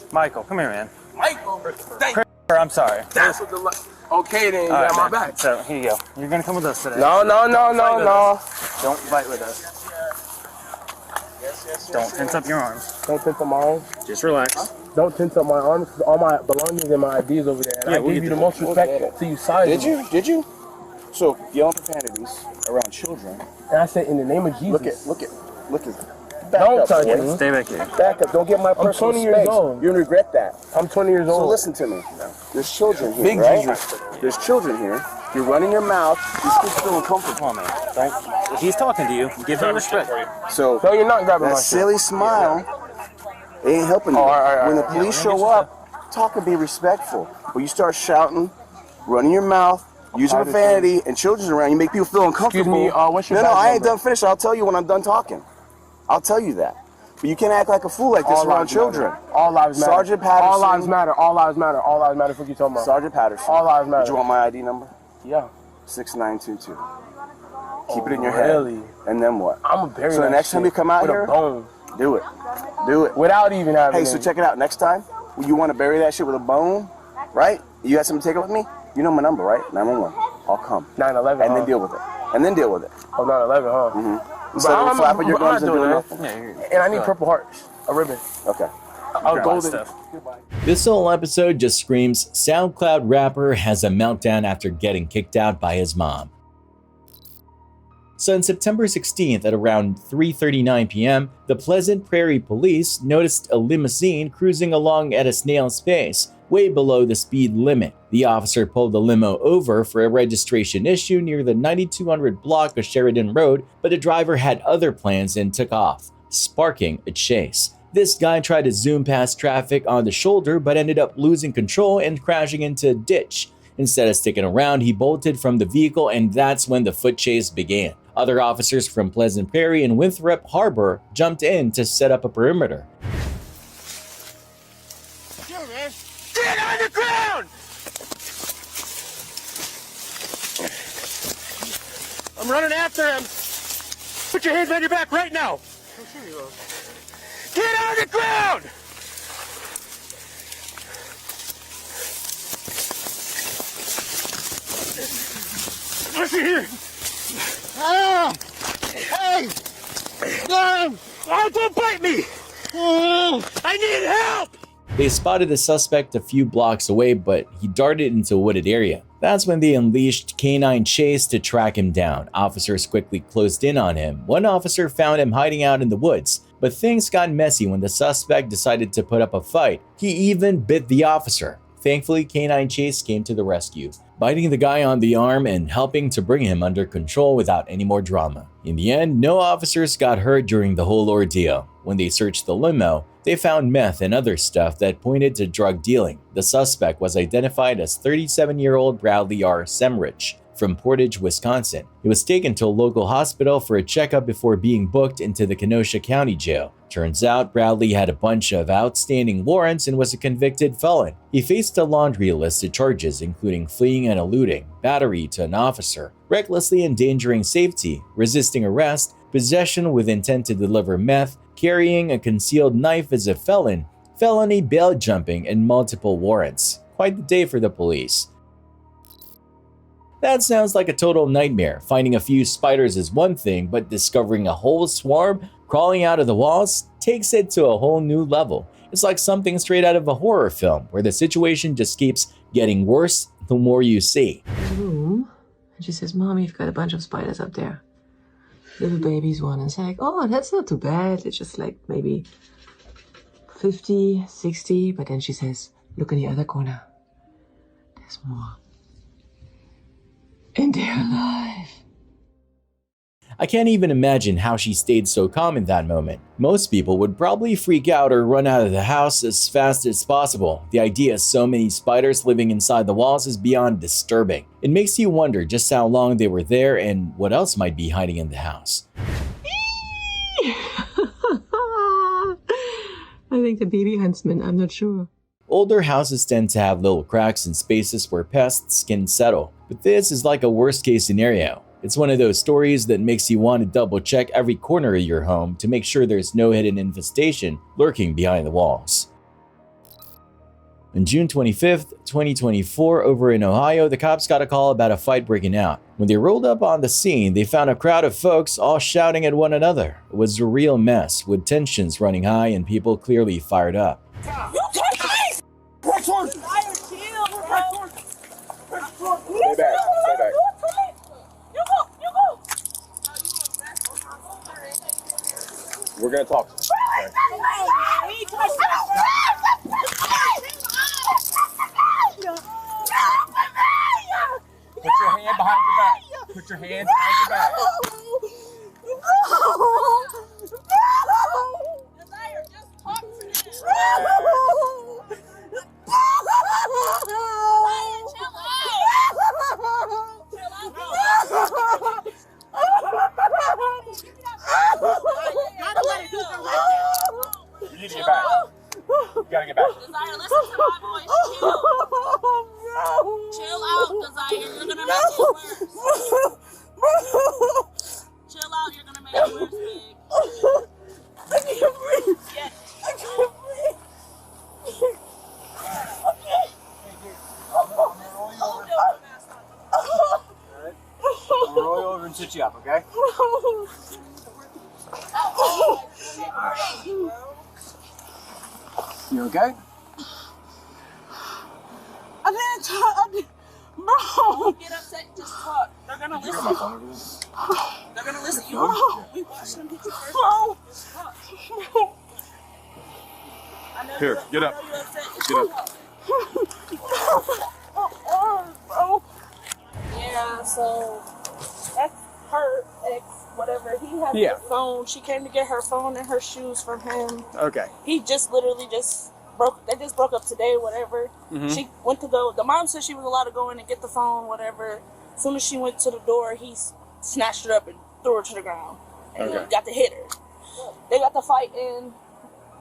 this? Michael, come here, man. Michael, thank I'm sorry. That's what the okay then. You All got right, my man. back. So here you go. You're gonna come with us today. No. Don't fight with us. Yes. Don't tense up your arms. Don't tense up my arms. Just relax. Don't tense up my arms because all my belongings and my IDs over there. And Yeah, I give you the most respect to you side. Did you? So yelling profanities around children. And I said in the name of Jesus. Look at. Don't touch boy. me. Stay back here. Back up. Don't get my I'm personal 20 years space. old. You'll regret that. I'm 20 years old. So listen to me. There's children here, Big right? Jesus. There's children here. You're running your mouth. These kids feel uncomfortable. Come on, man. If he's talking to you, give him respect. So No, you're not grabbing that my shit. silly smile ain't helping you. all right. When the police show up, talk and be respectful. When you start shouting, running your mouth, using profanity, and children's around, you make people feel uncomfortable. Excuse me, what's your No, badge I ain't number? done finished. I'll tell you when I'm done talking. I'll tell you that. But you can't act like a fool like this All around lives children. matter. All lives matter. Sergeant Patterson. All lives matter. All lives matter. All lives matter. What you talking about? Sergeant Patterson. All lives matter. Did you want my ID number? Yeah. 6922. Keep it in your head. Really? And then what? I'm gonna bury So the that next time shit you come out with here, a bone. do it. Do it. Without even having. Hey, so check it out. Next time, you want to bury that shit with a bone, right? You got something to take it with me? You know my number, right? 911. I'll come. 911. And then deal with it. And then deal with it. Oh, 911, huh? Mm-hmm. Instead of flapping your gums and doing nothing. And I need purple hearts. A ribbon. Okay. I'll golden. This whole episode just screams SoundCloud rapper has a meltdown after getting kicked out by his mom. So on September 16th at around 3:39 p.m., the Pleasant Prairie Police noticed a limousine cruising along at a snail's pace, way below the speed limit. The officer pulled the limo over for a registration issue near the 9200 block of Sheridan Road, but the driver had other plans and took off, sparking a chase. This guy tried to zoom past traffic on the shoulder but ended up losing control and crashing into a ditch. Instead of sticking around, he bolted from the vehicle, and that's when the foot chase began. Other officers from Pleasant Prairie and Winthrop Harbor jumped in to set up a perimeter. Get on the ground! I'm running after him. Put your hands on your back right now. Get on the ground! Listen here. Hey! Don't bite me! I need help! They spotted the suspect a few blocks away, but he darted into a wooded area. That's when they unleashed canine chase to track him down. Officers quickly closed in on him. One officer found him hiding out in the woods, but things got messy when the suspect decided to put up a fight. He even bit the officer. Thankfully, canine chase came to the rescue, biting the guy on the arm and helping to bring him under control without any more drama. In the end, no officers got hurt during the whole ordeal. When they searched the limo, they found meth and other stuff that pointed to drug dealing. The suspect was identified as 37-year-old 𝑽𝒊𝒅𝒚 from Portage, Wisconsin. He was taken to a local hospital for a checkup before being booked into the Kenosha County Jail. Turns out Bradley had a bunch of outstanding warrants and was a convicted felon. He faced a laundry list of charges including fleeing and eluding, battery to an officer, recklessly endangering safety, resisting arrest, possession with intent to deliver meth, carrying a concealed knife as a felon, felony bail jumping, and multiple warrants. Quite the day for the police. That sounds like a total nightmare. Finding a few spiders is one thing, but discovering a whole swarm crawling out of the walls takes it to a whole new level. It's like something straight out of a horror film, where the situation just keeps getting worse the more you see. Room, and she says, "Mommy, you've got a bunch of spiders up there. Little babies one." And it's like, "Oh, that's not too bad. It's just like maybe 50, 60. But then she says, "Look in the other corner. There's more. And they're alive." I can't even imagine how she stayed so calm in that moment. Most people would probably freak out or run out of the house as fast as possible. The idea of so many spiders living inside the walls is beyond disturbing. It makes you wonder just how long they were there and what else might be hiding in the house. I think the baby huntsman, I'm not sure. Older houses tend to have little cracks and spaces where pests can settle, but this is like a worst-case scenario. It's one of those stories that makes you want to double-check every corner of your home to make sure there's no hidden infestation lurking behind the walls. On June 25th, 2024, over in Ohio, the cops got a call about a fight breaking out. When they rolled up on the scene, they found a crowd of folks all shouting at one another. It was a real mess, with tensions running high and people clearly fired up. Stay back. We're gonna talk. Okay. Put your hand behind your back. Put your hand behind your back. You need to get back. You gotta get back. Desire, listen to my voice. Chill. Chill out, Desire. You're gonna make it worse. Chill out. You're gonna make it worse, big. I can't breathe. Yes. I can't breathe. Okay. I'll roll you over and sit you up, okay? You okay? I didn't talk. Bro. Don't get upset. Just talk. They're gonna listen. They're gonna listen. We watched them get you first. Bro. Just talk. Here, get up. Get up. Bro. Yeah, so that's her ex, whatever. He had his phone. She came to get her phone and her shoes from him. Okay. He just literally just just broke up today, whatever. Mhm. She went to go. The mom said she was allowed to go in and get the phone, whatever. As soon as she went to the door, he snatched her up and threw her to the ground, and Okay. got to hit her. They got to fight in.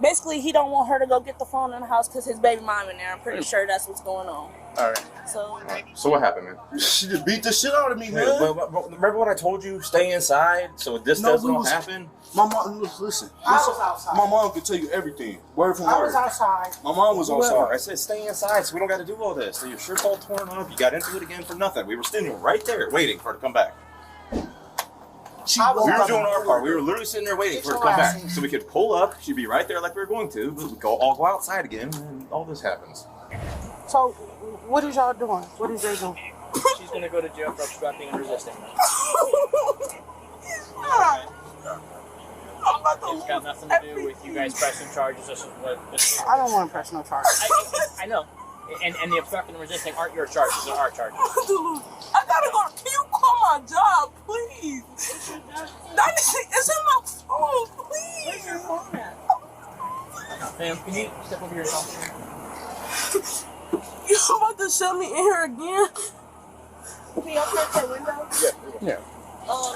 Basically, he don't want her to go get the phone in the house because his baby mom in there. I'm pretty sure that's what's going on. All right. So, So what happened, man? She just beat the shit out of me, man. Remember what I told you? Stay inside so this doesn't happen. My mom, listen. I was outside. My mom could tell you everything, word for word. I was outside. My mom was outside. I said stay inside so we don't got to do all this. So your shirt's all torn up. You got into it again for nothing. We were standing right there waiting for her to come back. We were doing our part. We were literally sitting there waiting for her to come back so we could pull up. She'd be right there like we were going to. We'd all go outside again, and all this happens. So, what is y'all doing? What is they doing? She's gonna go to jail for obstructing and resisting. It's got nothing to do with you guys pressing charges. This is what. I don't want to press no charges. I know. And the obstructing and resisting aren't your charges. They're our charges. I gotta go. Can you call my job, please? It's in my phone, please. Where's your phone at? Ma'am, can you step over your phone? You about to shut me in here again? Can you open that window? Yeah. Y'all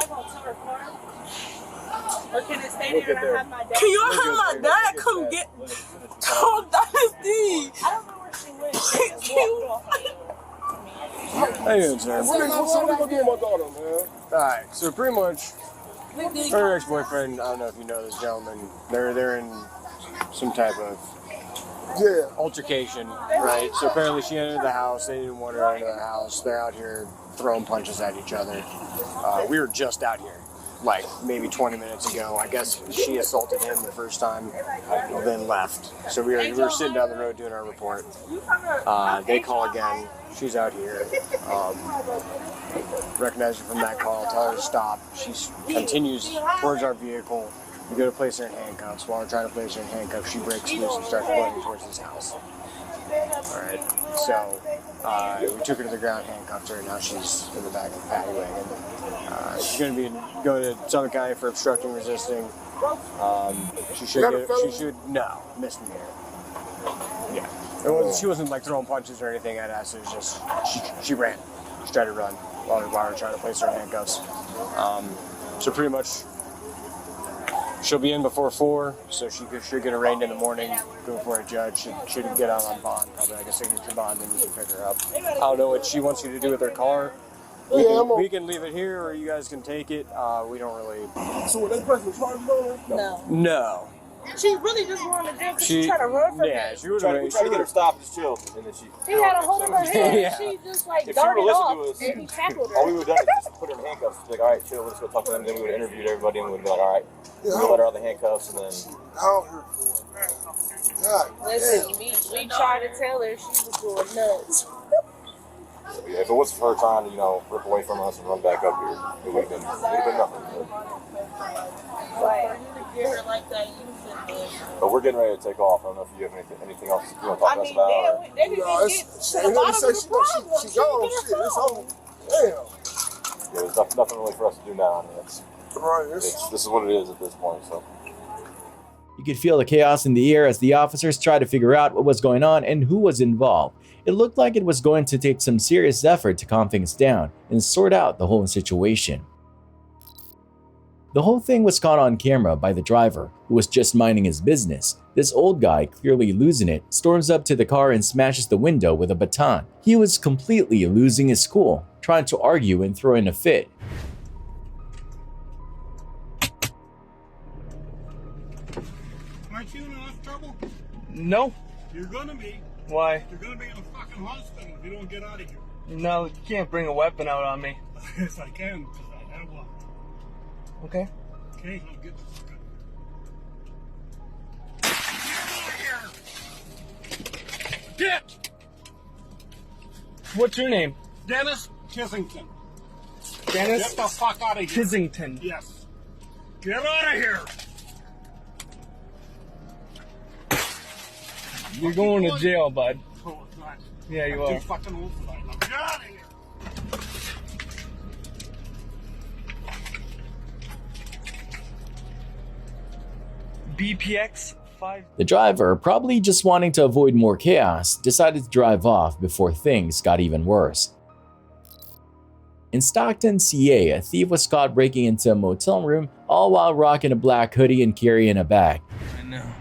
gonna tow her car? Or can it stay there and I have my dad? Can you have my dad come get? Oh, Dynasty. I don't know where she went. How you doing, sir? What are you gonna do with my daughter, man? Alright, so pretty much her ex-boyfriend, I don't know if you know this gentleman, they're in some type of altercation, right? So apparently she entered the house, they didn't want her into the house, they're out here throwing punches at each other. We were just out here, like maybe 20 minutes ago. I guess she assaulted him the first time, then left. So we were sitting down the road doing our report. They call again. She's out here. Recognize her from that call. Tell her to stop. She continues towards our vehicle. We go to place her in handcuffs. While we're trying to place her in handcuffs, she breaks loose and starts running towards this house. All right. So we took her to the ground, handcuffed her, and now she's in the back of the paddy wagon. She's going to be going to Southern County for obstructing, resisting. She should no misdemeanor. Yeah. She wasn't like throwing punches or anything at us. It was just she ran. She tried to run while we were trying to place her in handcuffs. So pretty much she'll be in before 4, so she should get arraigned in the morning, go before a judge. Should get out on bond, probably like a signature bond, and we can pick her up. I don't know what she wants you to do with her car. We can leave it here, or you guys can take it. We don't really. So were they pressing charges on her? No. She really just wanted to do because she tried to run from Yeah, me. she was Trying to get her stopped, just chill, and then she. He had a hold of her hand Yeah. and she just like If she darted would've off listened to us, and he tackled her. all we would have done is just put her in handcuffs. Be like, all right, chill, let's go talk to them. Then we would have interviewed everybody, and we would be like, all right, we'll let her out of the handcuffs, and then. Listen, we tried to tell her she was going nuts. Yeah, if it wasn't for her trying to, rip away from us and run back up here, it would have been nothing. Like, you could get her like that, you said. But we're getting ready to take off. I don't know if you have anything else you want to talk to us about. They didn't get to the bottom of the problem. She gone, didn't shit, get her it's phone. over. Damn. Yeah, there's nothing really for us to do now. I mean, this is what it is at this point. So. You could feel the chaos in the air as the officers tried to figure out what was going on and who was involved. It looked like it was going to take some serious effort to calm things down and sort out the whole situation. The whole thing was caught on camera by the driver, who was just minding his business. This old guy, clearly losing it, storms up to the car and smashes the window with a baton. He was completely losing his cool, trying to argue and throw in a fit. Aren't you in enough trouble? No. You're gonna be. Why? You're gonna be in a fucking hospital if you don't get out of here. No, you can't bring a weapon out on me. Yes, I can, because I have one. Okay. Okay, I'll get the fuck out. Get! What's your name? Dennis Kissington. Dennis? Get the fuck out of here. Kissington. Yes. Get out of here. You're going to jail, bud. Oh, it's not. Yeah, you I'm are. too fucking old for that. Now get out of here. BPX The driver, probably just wanting to avoid more chaos, decided to drive off before things got even worse. In Stockton, CA, a thief was caught breaking into a motel room, all while rocking a black hoodie and carrying a bag. Right now.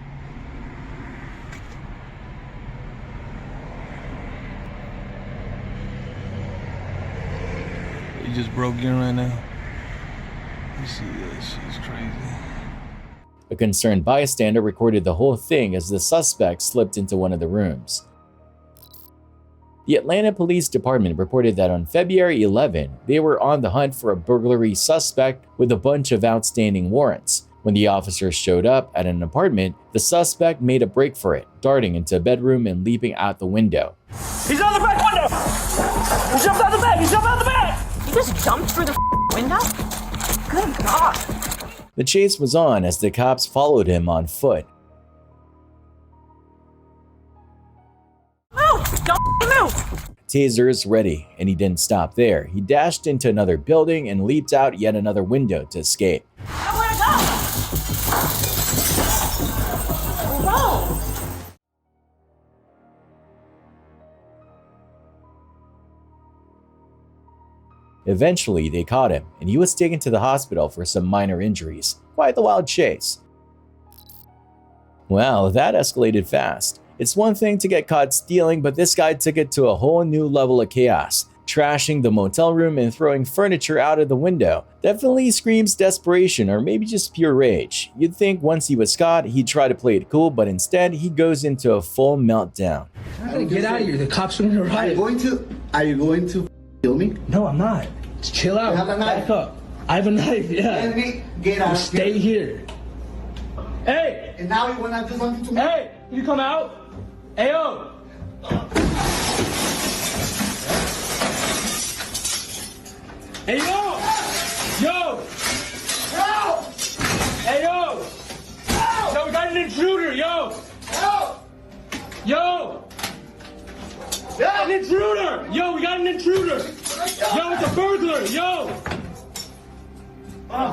He just broke in right now. You see this? It's crazy. A concerned bystander recorded the whole thing as the suspect slipped into one of the rooms. The Atlanta Police Department reported that on February 11, they were on the hunt for a burglary suspect with a bunch of outstanding warrants. When the officers showed up at an apartment, the suspect made a break for it, darting into a bedroom and leaping out the window. He's out the back window! He jumped out the back! He jumped out the back! You just jumped through the window? Good God. The chase was on as the cops followed him on foot. Move! Don't move! Tasers ready, and he didn't stop there. He dashed into another building and leaped out yet another window to escape. Nowhere to go! Roll! Eventually, they caught him, and he was taken to the hospital for some minor injuries. Quite the wild chase. Well, that escalated fast. It's one thing to get caught stealing, but this guy took it to a whole new level of chaos, trashing the motel room and throwing furniture out of the window. Definitely screams desperation or maybe just pure rage. You'd think once he was caught, he'd try to play it cool, but instead he goes into a full meltdown. I'm gonna get out of here. The cops are gonna arrive. Are you going to kill me? No, I'm not. Just chill out. You have a knife? Back up. I have a knife, yeah. Get out. Stay here. Hey! And now you wanna do something to me? Hey! You come out? Hey, yo! Hey, yo! Yo! Help! Hey, yo! Help! Yo, we got an intruder, yo! Help! Yo! An intruder! Yo, we got an intruder! Yo, it's a burglar! Yo!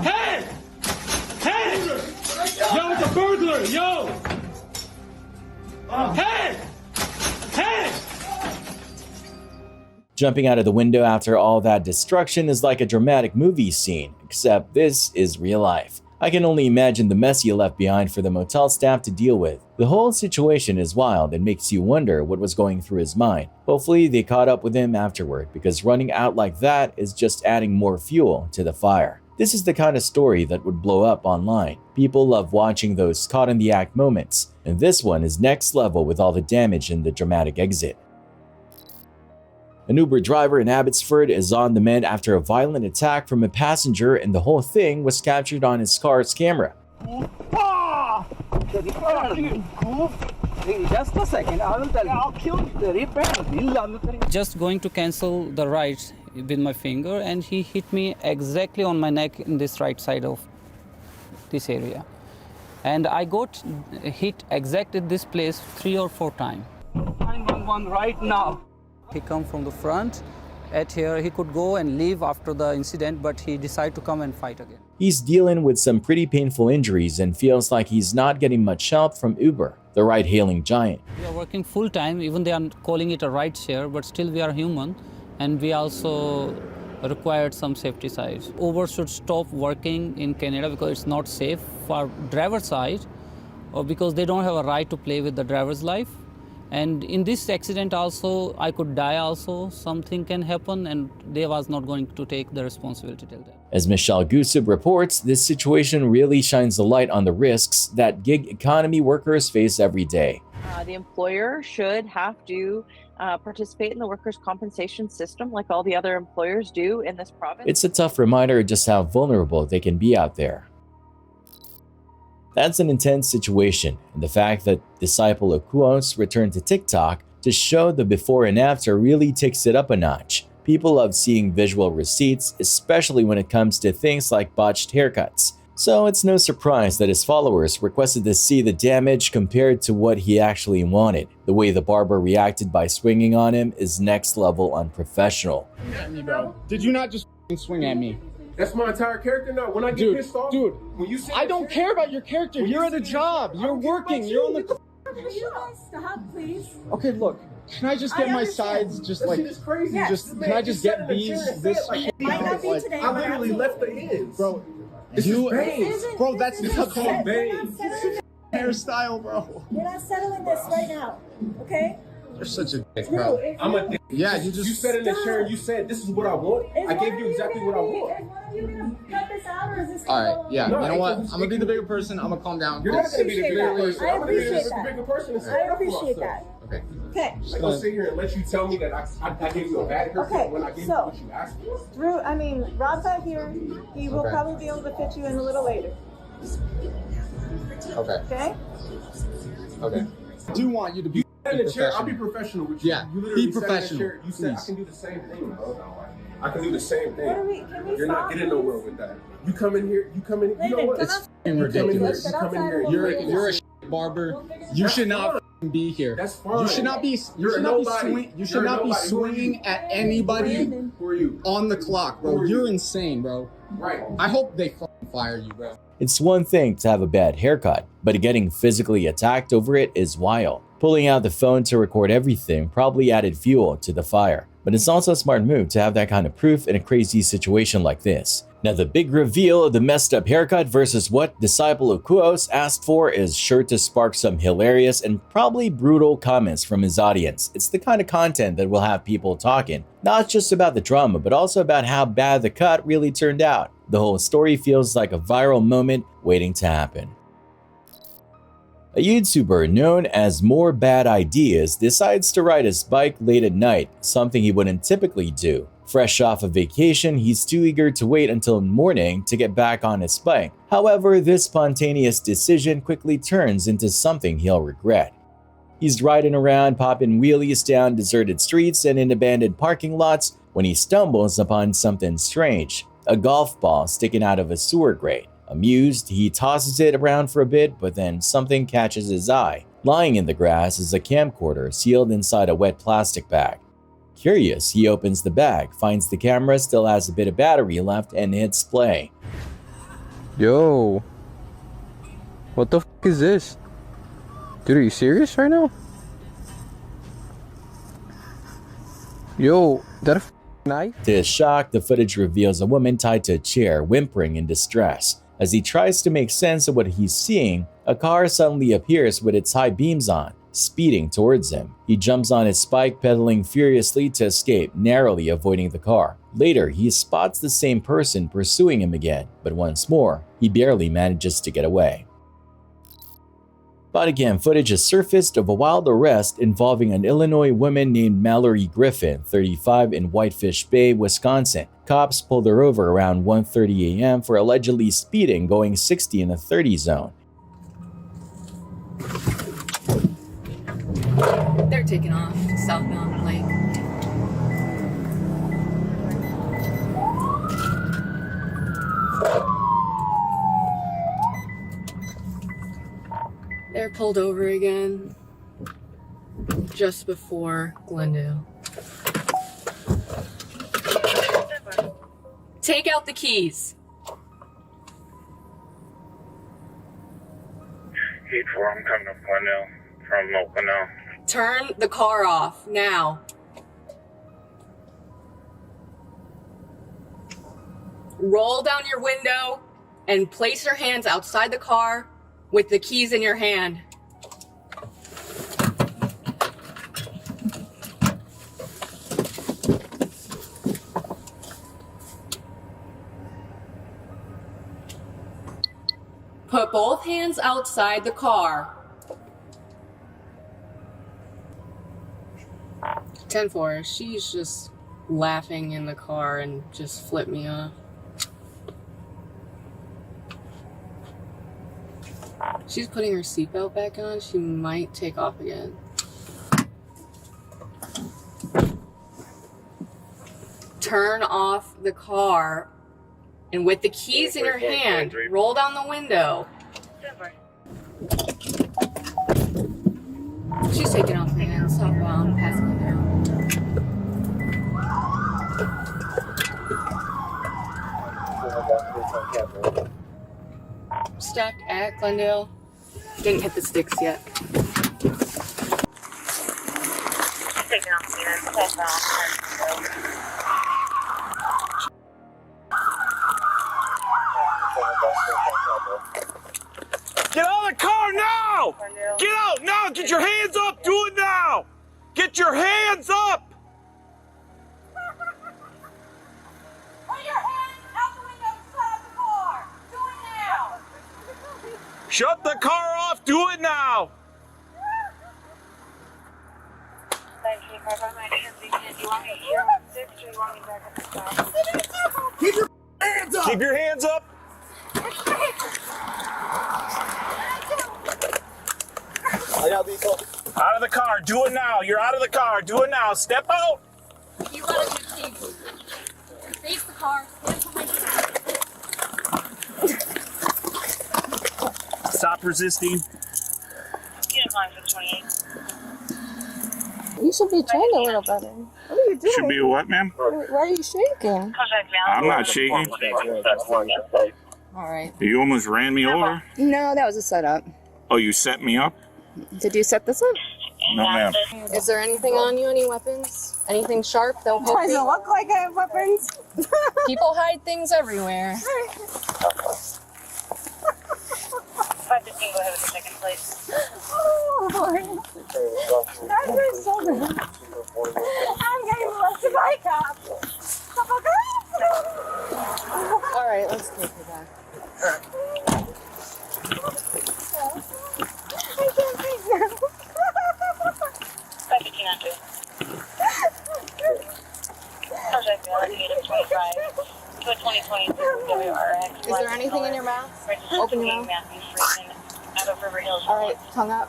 Hey! Hey! Yo, it's a burglar! Yo! Hey! Hey! Jumping out of the window after all that destruction is like a dramatic movie scene, except this is real life. I can only imagine the mess he left behind for the motel staff to deal with. The whole situation is wild and makes you wonder what was going through his mind. Hopefully they caught up with him afterward, because running out like that is just adding more fuel to the fire. This is the kind of story that would blow up online. People love watching those caught in the act moments, and this one is next level with all the damage and the dramatic exit. An Uber driver in Abbotsford is on the mend after a violent attack from a passenger, and the whole thing was captured on his car's camera. Just a second, I will tell you. I'll kill you. Just going to cancel the ride with my finger, and he hit me exactly on my neck in this right side of this area. And I got hit exactly this place 3 or 4 times. 911 right now. He come from the front. At here, he could go and leave after the incident, but he decided to come and fight again. He's dealing with some pretty painful injuries and feels like he's not getting much help from Uber, the ride-hailing giant. We are working full-time, even they are calling it a ride share, but still we are human, and we also required some safety sides. Uber should stop working in Canada because it's not safe for driver's side, or because they don't have a right to play with the driver's life. And in this accident also, I could die also, something can happen, and they was not going to take the responsibility till then. As 𝑽𝒊𝒅𝒂𝒓𝒚 reports, this situation really shines the light on the risks that gig economy workers face every day. The employer should have to participate in the workers' compensation system like all the other employers do in this province. It's a tough reminder just how vulnerable they can be out there. That's an intense situation, and the fact that 𝑽𝒊𝒅𝒂𝒓𝒚 returned to TikTok to show the before and after really takes it up a notch. People love seeing visual receipts, especially when it comes to things like botched haircuts. So it's no surprise that his followers requested to see the damage compared to what he actually wanted. The way the barber reacted by swinging on him is next level unprofessional. Did you not just swing at me? That's my entire character now. When I get pissed off, dude, when you say I don't care about your character. You're at a job. You're working. You're on the. Can you guys stop, please? Okay, look. Can I just get my sides? Just like, is crazy. can I just get these? This shit? Might not be today. I literally left the ends, bro. This is bangs. Bro, that's called bangs. Hairstyle, bro. We're not settling this right now, okay? You're such a dick, bro. I'm a dick. Yeah, you sat in the chair and you said, this is what I want. I gave you exactly what I want. Is one of you gonna cut this out, or is this All right, yeah. No, you know what? I'm gonna be the bigger person. I'm gonna calm down. You're not gonna be the bigger person. I appreciate that. bigger person and I stand up for appreciate myself. that. Okay. Okay. I gonna sit here and let you tell me that I gave you a bad haircut Okay, when I gave so- you what you asked for? Rob's out here. He will Okay. probably be able to fit you in a little later. Okay. Okay? Okay. I do want you to be In the chair, I'll be professional with you. Yeah, You literally be sat in the professional, chair, you said I please. can do the same thing, bro. I can do the same thing. Can we You're stop, not getting please? nowhere with that. You come in here, you know what? It's f***ing ridiculous. You come in here, You're a shit barber. You should not f***ing be here. That's fine. You should not be. You should not be swinging at anybody on the clock, bro. You're insane, bro. Right. I hope they fucking fire you, bro. It's one thing to have a bad haircut, but getting physically attacked over it is wild. Pulling out the phone to record everything probably added fuel to the fire, but it's also a smart move to have that kind of proof in a crazy situation like this. Now, the big reveal of the messed up haircut versus what Disciple of Kuos asked for is sure to spark some hilarious and probably brutal comments from his audience. It's the kind of content that will have people talking, not just about the drama, but also about how bad the cut really turned out. The whole story feels like a viral moment waiting to happen. A YouTuber known as More Bad Ideas decides to ride his bike late at night, something he wouldn't typically do. Fresh off a vacation, he's too eager to wait until morning to get back on his bike. However, this spontaneous decision quickly turns into something he'll regret. He's riding around, popping wheelies down deserted streets and in abandoned parking lots when he stumbles upon something strange, a golf ball sticking out of a sewer grate. Amused, he tosses it around for a bit, but then something catches his eye. Lying in the grass is a camcorder sealed inside a wet plastic bag. Curious, he opens the bag, finds the camera still has a bit of battery left, and hits play. Yo. What the f is this? Dude, are you serious right now? Yo, that a knife? To his shock, the footage reveals a woman tied to a chair, whimpering in distress. As he tries to make sense of what he's seeing, a car suddenly appears with its high beams on, speeding towards him. He jumps on his bike, pedaling furiously to escape, narrowly avoiding the car. Later, he spots the same person pursuing him again, but once more, he barely manages to get away. Bodycam footage has surfaced of a wild arrest involving an Illinois woman named Mallory Griffin, 35, in Whitefish Bay, Wisconsin. Cops pulled her over around 1:30 a.m. for allegedly speeding going 60 in a 30 zone. They're taking off southbound Lake. They're pulled over again just before Glendale. Take out the keys. 8-4, I'm coming up Glendale from Oakland now. Turn the car off now. Roll down your window and place your hands outside the car with the keys in your hand. Put both hands outside the car. 10-4, she's just laughing in the car and just flipped me off. She's putting her seatbelt back on. She might take off again. Turn off the car, and with the keys in your hand, roll down the window. She's taking off her hands, southbound, passing it down. Stacked at Glendale. Didn't hit the sticks yet. Get out of the car now! Get out now! Get your hands up! Do it now! Get your hands up! Put your hands out the window beside the car. Do it now. Shut the car off! Do it now! Keep your hands up! Keep your hands up! I got these. Out of the car! Do it now! You're out of the car! Do it now! Step out! You run into the key. Face the car. Hands behind you. Stop resisting. You should be trained a little better. What are you doing? Should be a what, ma'am? Why are you shaking? I'm not shaking. All right. You almost ran me over. No, that was a setup. Oh, you set me up? Did you set this up? No, ma'am. Is there anything on you? Any weapons? Anything sharp? They'll poke Does it you? look like I have weapons? People hide things everywhere. 515, go ahead with the second place. Oh, Lord. That hurts so bad. I'm getting left to my cop. All right, let's take her back. I can't breathe now. 515 on 2. Project allocated 25 to a 2022 WRX. Is there anything in your mouth? Open your mouth. Matthew Freeman out of River Hills. All right, tongue up.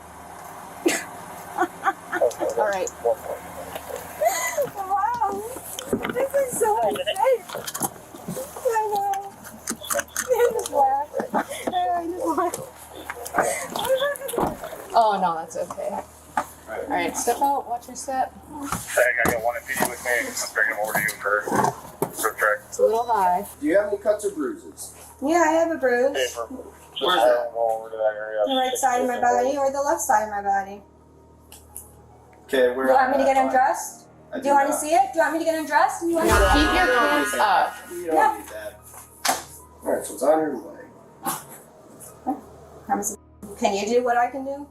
All right. Wow. This is so safe. I know. I just laugh. Oh, no, that's okay. All right, step out. Watch your step. Tag, I got one PD with me. I'm bringing him over to you for track. It's a little high. Do you have any cuts or bruises? Yeah, I have a bruise. Where's that? Over to that area. The right side of my body or the left side of my body. Okay, Do you want me to get undressed? Do you want to see it? Do you want me to get undressed? Do you want to Keep your hands up. You don't need that. Alright, so it's on your leg. Can you do what I can do?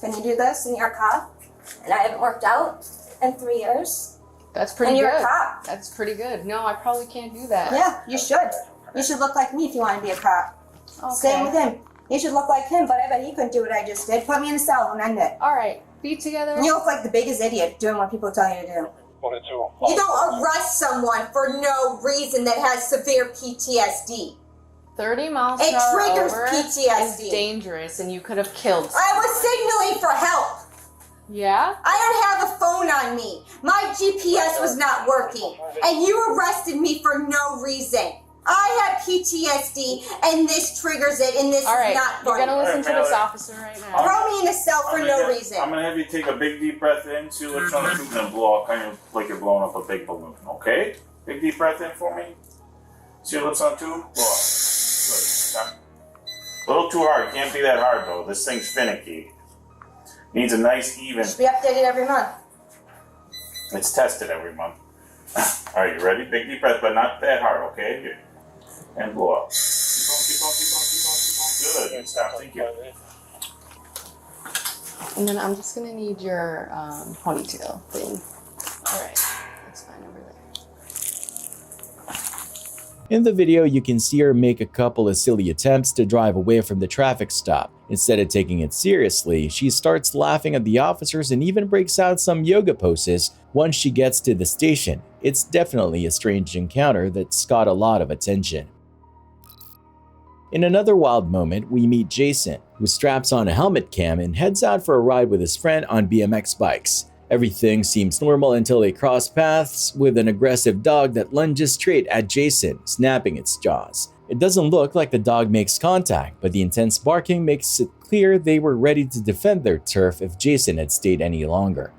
Can you do this in your cop? And I haven't worked out in 3 years. That's pretty and good. you're a cop. That's pretty good. No, I probably can't do that. Yeah, you should. You should look like me if you want to be a cop. Okay. Same with him. You should look like him, but I bet he couldn't do what I just did. Put me in a cell and end it. All right, feet together. You look like the biggest idiot doing what people tell you to do. 1 and 2. You don't arrest someone for no reason that has severe PTSD. 30 miles It per hour triggers over PTSD. is dangerous, and you could have killed someone. I was signaling for help. Yeah? I don't have a phone on me. My GPS was not working. And you arrested me for no reason. I have PTSD, and this triggers it, and this All right, is not you're funny. going to listen to this officer right now. Throw me in a cell for no reason. I'm gonna have you take a big deep breath in, see what's on the tube, then blow out, kind of like you're blowing up a big balloon, okay? Big deep breath in for me. See what's on the tube? Blow out. Good. Okay. A little too hard. Can't be that hard though. This thing's finicky. Needs a nice even. Should be updated every month. It's tested every month. All right, you ready? Big deep breath, but not that hard, okay? Good. And blow out. Keep going. Good. Good stuff. Thank you. And then I'm just going to need your ponytail thing. All right, that's fine over there. In the video, you can see her make a couple of silly attempts to drive away from the traffic stop. Instead of taking it seriously, she starts laughing at the officers and even breaks out some yoga poses once she gets to the station. It's definitely a strange encounter that's got a lot of attention. In another wild moment, we meet Jason, who straps on a helmet cam and heads out for a ride with his friend on BMX bikes. Everything seems normal until they cross paths with an aggressive dog that lunges straight at Jason, snapping its jaws. It doesn't look like the dog makes contact, but the intense barking makes it clear they were ready to defend their turf if Jason had stayed any longer.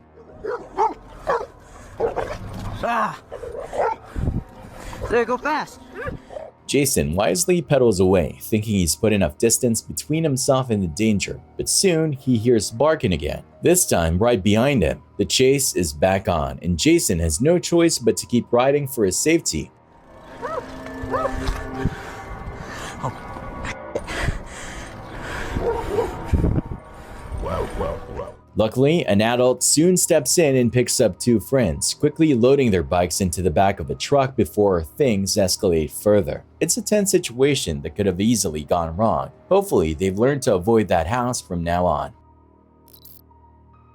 Ah! There, go fast! Jason wisely pedals away, thinking he's put enough distance between himself and the danger, but soon he hears barking again, this time right behind him. The chase is back on, and Jason has no choice but to keep riding for his safety. Luckily, an adult soon steps in and picks up two friends, quickly loading their bikes into the back of a truck before things escalate further. It's a tense situation that could have easily gone wrong. Hopefully, they've learned to avoid that house from now on.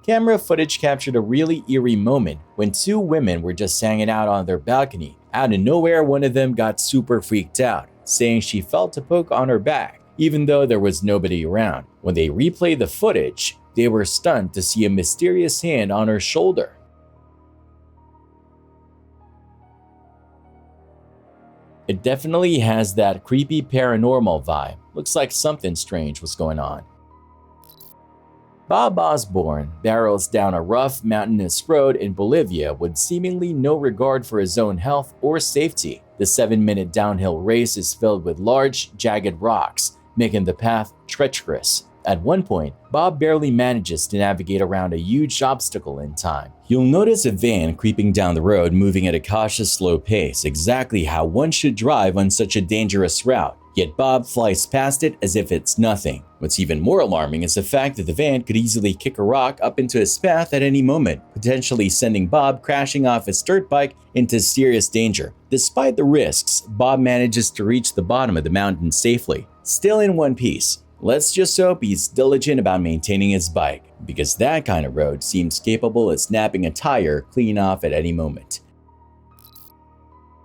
Camera footage captured a really eerie moment when two women were just hanging out on their balcony. Out of nowhere, one of them got super freaked out, saying she felt a poke on her back, even though there was nobody around. When they replayed the footage, they were stunned to see a mysterious hand on her shoulder. It definitely has that creepy paranormal vibe. Looks like something strange was going on. Bob Osborne barrels down a rough, mountainous road in Bolivia with seemingly no regard for his own health or safety. The 7-minute downhill race is filled with large, jagged rocks, making the path treacherous. At one point, Bob barely manages to navigate around a huge obstacle in time. You'll notice a van creeping down the road, moving at a cautious, slow pace, exactly how one should drive on such a dangerous route. Yet Bob flies past it as if it's nothing. What's even more alarming is the fact that the van could easily kick a rock up into his path at any moment, potentially sending Bob crashing off his dirt bike into serious danger. Despite the risks, Bob manages to reach the bottom of the mountain safely, still in one piece. Let's just hope he's diligent about maintaining his bike, because that kind of road seems capable of snapping a tire clean off at any moment.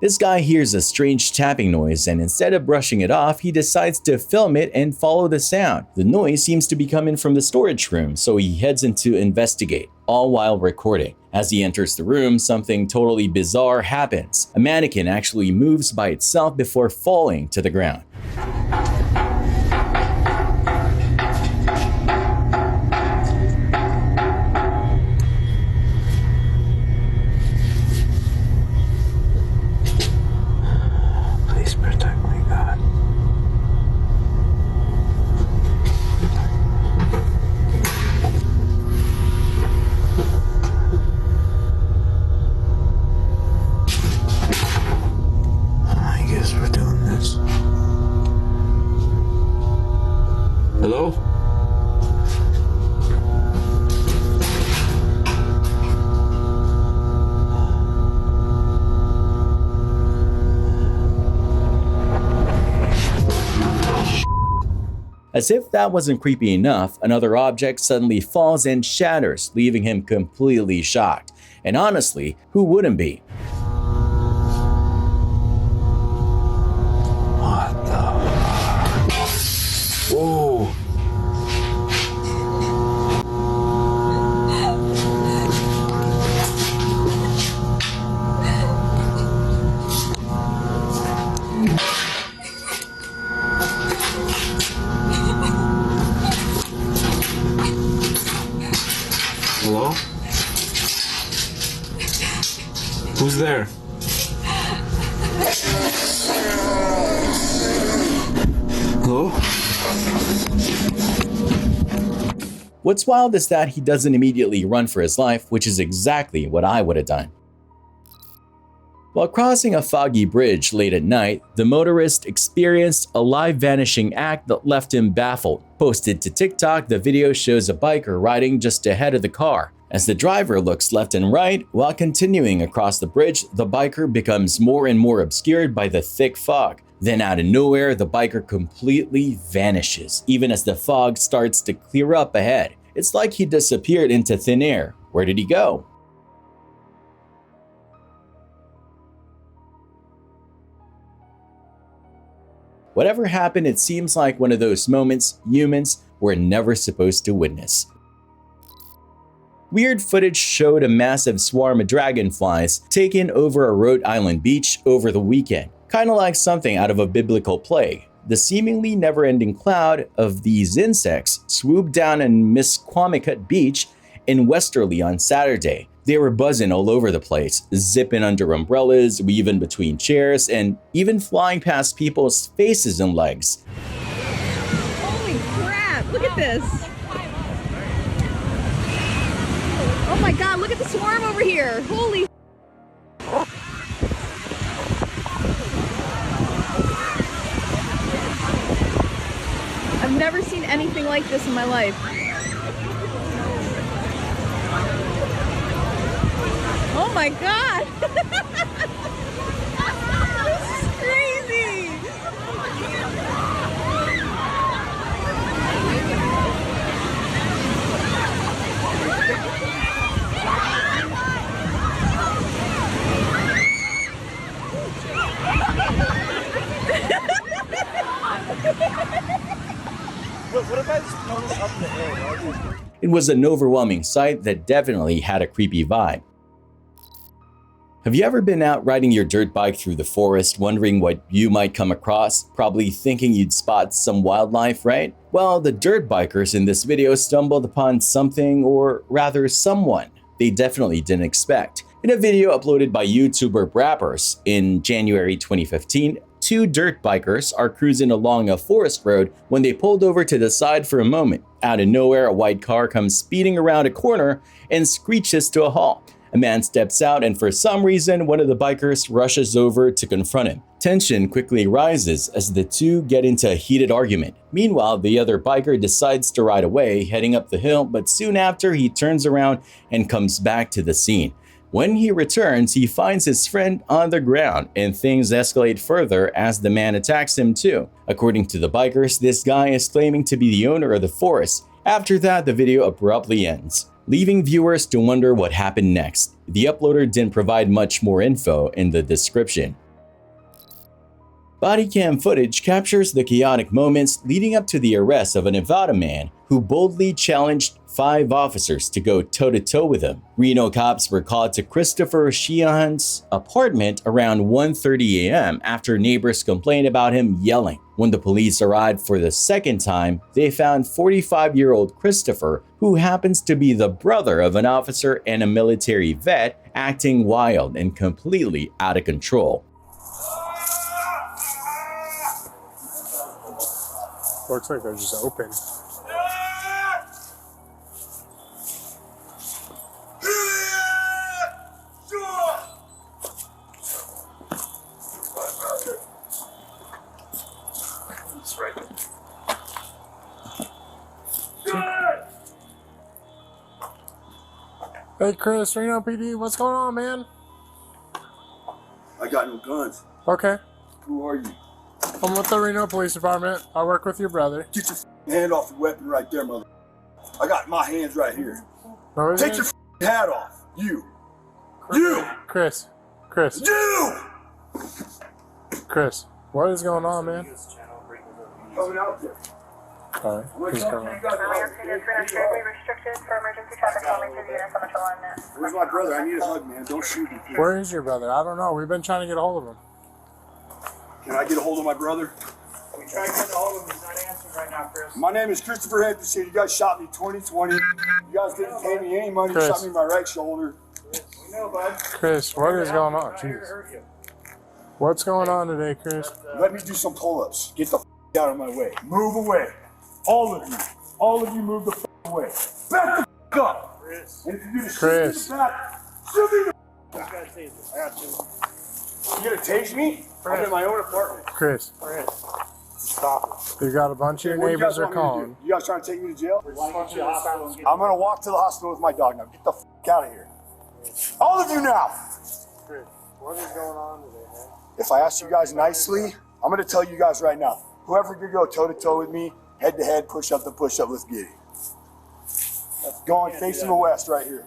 This guy hears a strange tapping noise, and instead of brushing it off, he decides to film it and follow the sound. The noise seems to be coming from the storage room, so he heads in to investigate, all while recording. As he enters the room, something totally bizarre happens. A mannequin actually moves by itself before falling to the ground. Hello? As if that wasn't creepy enough, another object suddenly falls and shatters, leaving him completely shocked. And honestly, who wouldn't be? What the fuck? Whoa. Hello? Who's there? Hello? What's wild is that he doesn't immediately run for his life, which is exactly what I would have done. While crossing a foggy bridge late at night, the motorist experienced a live vanishing act that left him baffled. Posted to TikTok, the video shows a biker riding just ahead of the car. As the driver looks left and right while continuing across the bridge, the biker becomes more and more obscured by the thick fog. Then out of nowhere, the biker completely vanishes, even as the fog starts to clear up ahead. It's like he disappeared into thin air. Where did he go? Whatever happened, it seems like one of those moments humans were never supposed to witness. Weird footage showed a massive swarm of dragonflies taking over a Rhode Island beach over the weekend, kind of like something out of a biblical play. The seemingly never-ending cloud of these insects swooped down on 𝑽𝒊𝒅𝒆𝒐𝒔 beach in Westerly on Saturday, They were buzzing all over the place, zipping under umbrellas, weaving between chairs, and even flying past people's faces and legs. Holy crap, look at this. Oh my god, look at the swarm over here. Holy. I've never seen anything like this in my life. Oh my god! This is crazy! What if I just throw this up in the air? It was an overwhelming sight that definitely had a creepy vibe. Have you ever been out riding your dirt bike through the forest wondering what you might come across, probably thinking you'd spot some wildlife, right? Well, the dirt bikers in this video stumbled upon something, or rather someone, they definitely didn't expect. In a video uploaded by YouTuber 𝒂𝒂𝒓𝒚 in January 2015, two dirt bikers are cruising along a forest road when they pulled over to the side for a moment. Out of nowhere, a white car comes speeding around a corner and screeches to a halt. A man steps out, and for some reason, one of the bikers rushes over to confront him. Tension quickly rises as the two get into a heated argument. Meanwhile, the other biker decides to ride away, heading up the hill, but soon after he turns around and comes back to the scene. When he returns, he finds his friend on the ground, and things escalate further as the man attacks him too. According to the bikers, this guy is claiming to be the owner of the forest. After that, the video abruptly ends, leaving viewers to wonder what happened next. The uploader didn't provide much more info in the description. Body cam footage captures the chaotic moments leading up to the arrest of a Nevada man who boldly challenged 5 officers to go toe-to-toe with him. Reno cops were called to Christopher Sheehan's apartment around 1:30 a.m. after neighbors complained about him yelling. When the police arrived for the second time, they found 45-year-old Christopher, who happens to be the brother of an officer and a military vet, acting wild and completely out of control. Looks like they're just open. Hey Chris, Reno PD, what's going on, man? I got no guns. Okay. Who are you? I'm with the Reno Police Department. I work with your brother. Get your hand off the weapon right there, mother. I got my hands right here. No, take your hat off. You. You. Chris. You. Chris, what is going on, man? Coming out there. Alright, who's coming? Where's my brother? I need a hug, man. Don't shoot me. Please. Where is your brother? I don't know. We've been trying to get a hold of him. Can I get a hold of my brother? We tried to get a hold of him. He's not answering right now, Chris. My name is Christopher Hedges here. You guys shot me 2020. You guys didn't pay me any money. Chris. You shot me in my right shoulder. We know, bud. Chris, what is going on? Jeez. What's going on today, Chris? Let me do some pull-ups. Get the out of my way. Move away. All of you. All of you move the away. Back the up. Chris. And if you do the Chris. shoot me the You gonna tase me? I'm in my own apartment. Chris. Stop it. You got a bunch of your What do you neighbors guys are want me to calling. do? You guys trying to take me to jail? I'm gonna walk to the hospital with my dog now. Get the out of here. All of you now. Chris, what is going on today, man? If I ask you guys nicely, I'm gonna tell you guys right now. Whoever could go toe-to-toe with me, head-to-head, push-up to push-up, let's get it. Going facing the west right here.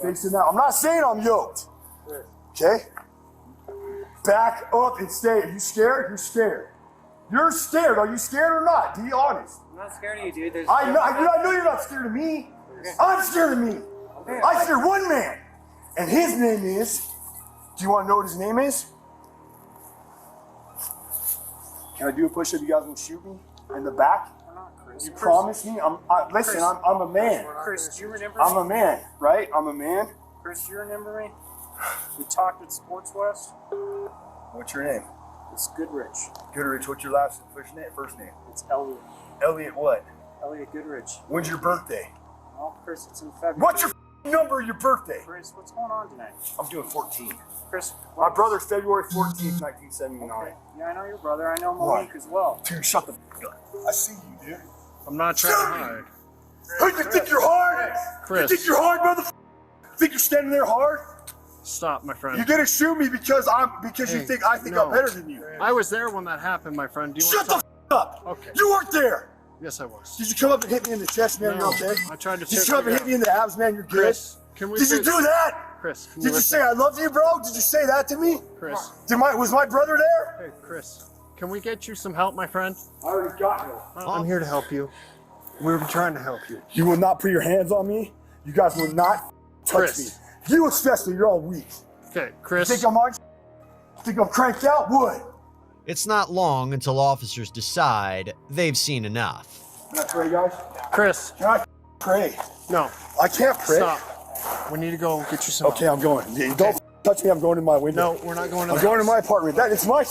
Facing that. I'm not saying I'm yoked. Okay? Back up and stay. Are you scared? You're scared. You're scared. Are you scared or not? Be honest. I'm not scared of you, dude. I know you're not scared of me. I'm scared of me. I fear one man. And his name is... Do you want to know what his name is? Can I do a push-up? You guys won't shoot me in the back? You promise me? Listen, I'm a man. Chris, do you remember? I'm a man, right? I'm a man. Chris, you remember me? We talked at Sports West. What's your name? It's Goodrich. Goodrich. What's your last first name? It's Elliot. Elliot what? Elliot Goodrich. When's your birthday? Well, Chris, it's in February. What's your number of your birthday? Chris, what's going on tonight? I'm doing 14. Chris, my brother's February 14th, 1979. Okay. Yeah, I know your brother. I know Malik as well. Dude, shut the up. I see you, dude. I'm not trying to hide. Who you think you're hard? Chris. You think you're hard, motherfucker? Think you're standing there hard? Stop, my friend. You're gonna shoot me because you think I think I'm better than you. I was there when that happened, my friend. Do you Shut want the up! Okay. You weren't there! Yes, I was. Did you come up and hit me in the chest, man? No, You're okay? I tried to. Did you come up and hit me in the abs, man? You're good? Chris, can we Did you do that? Chris, can Did you say I love you, bro? Did you say that to me? Chris. Was my brother there? Hey, Chris. Can we get you some help, my friend? I already got you. I'm here to help you. We're trying to help you. You will not put your hands on me. You guys will not touch me. You especially, you're all weak. Okay, Chris. Think I'm on? Think I'm cranked out? Wood. It's not long until officers decide they've seen enough. Can I pray, guys? Chris. Can I pray? No. I can't pray. Stop. We need to go get you some Okay, help. I'm going. Yeah, don't touch me. I'm going in my window. No, we're not going to I'm going to my apartment. It's my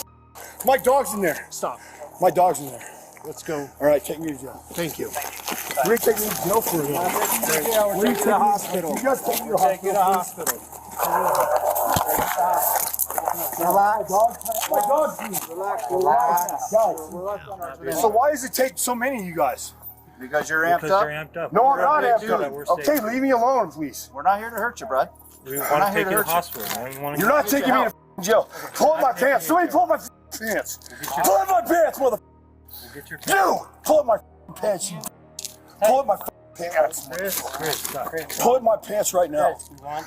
dog's in there. Stop. My dog's in there. Let's go. All right, take me to jail. Thank you. We're going to take me to jail for it. We're taking you to the hospital. You guys take me to the hospital. My dog's here. Relax. Guys. So why does it take so many of you guys? Because you're amped up. No, I'm not amped up. Okay, leave me alone, please. We're not here to hurt you, bud. We want to take you to the hospital, man. You're not taking me to jail. Pull up my pants. Somebody pull up my pants. Pull up my pants, motherfucker. You! Pull up my pants, you. Pull up my pants. Pull up my pants right now.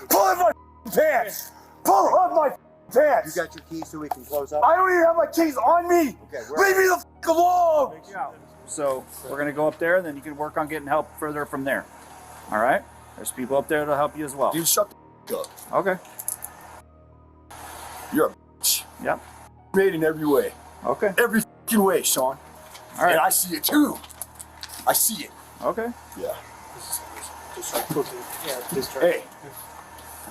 Pull up my pants. Pull up my pants. You got your keys so we can close up? I don't even have my keys on me. Okay, leave me the f alone. So we're going to go up there, and then you can work on getting help further from there. All right? There's people up there that'll help you as well. Dude, shut the f up. Okay. You're a bitch. Yep. Made in every way. Okay. Every f***ing way, Sean. All right. And I see it too. I see it. Okay. Yeah. Hey.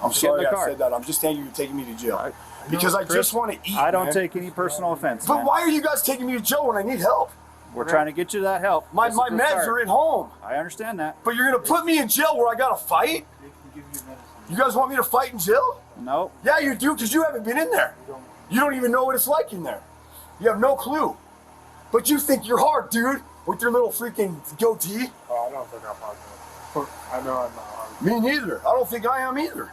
I'm sorry I said that. I'm just thanking you for taking me to jail. Because I just want to eat. I don't take any personal offense. But why are you guys taking me to jail when I need help? We're trying to get you that help. My meds are at home. I understand that. But you're going to put me in jail where I got to fight? You guys want me to fight in jail? No. Yeah, you do, because you haven't been in there. You don't even know what it's like in there. You have no clue. But you think you're hard, dude, with your little freaking goatee. Oh, I don't think I'm hard. I know I'm not hard. Me neither. I don't think I am either.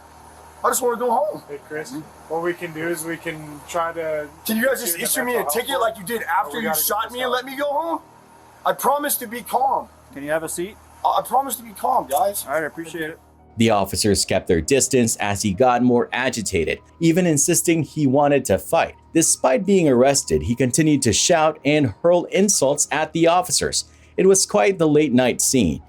I just want to go home. Hey, Chris, what we can do is we can try to... Can you guys just issue me a ticket like you did after you shot me and let me go home? I promise to be calm. Can you have a seat? I promise to be calm, guys. All right, I appreciate it. The officers kept their distance as he got more agitated, even insisting he wanted to fight. Despite being arrested, he continued to shout and hurl insults at the officers. It was quite the late night scene.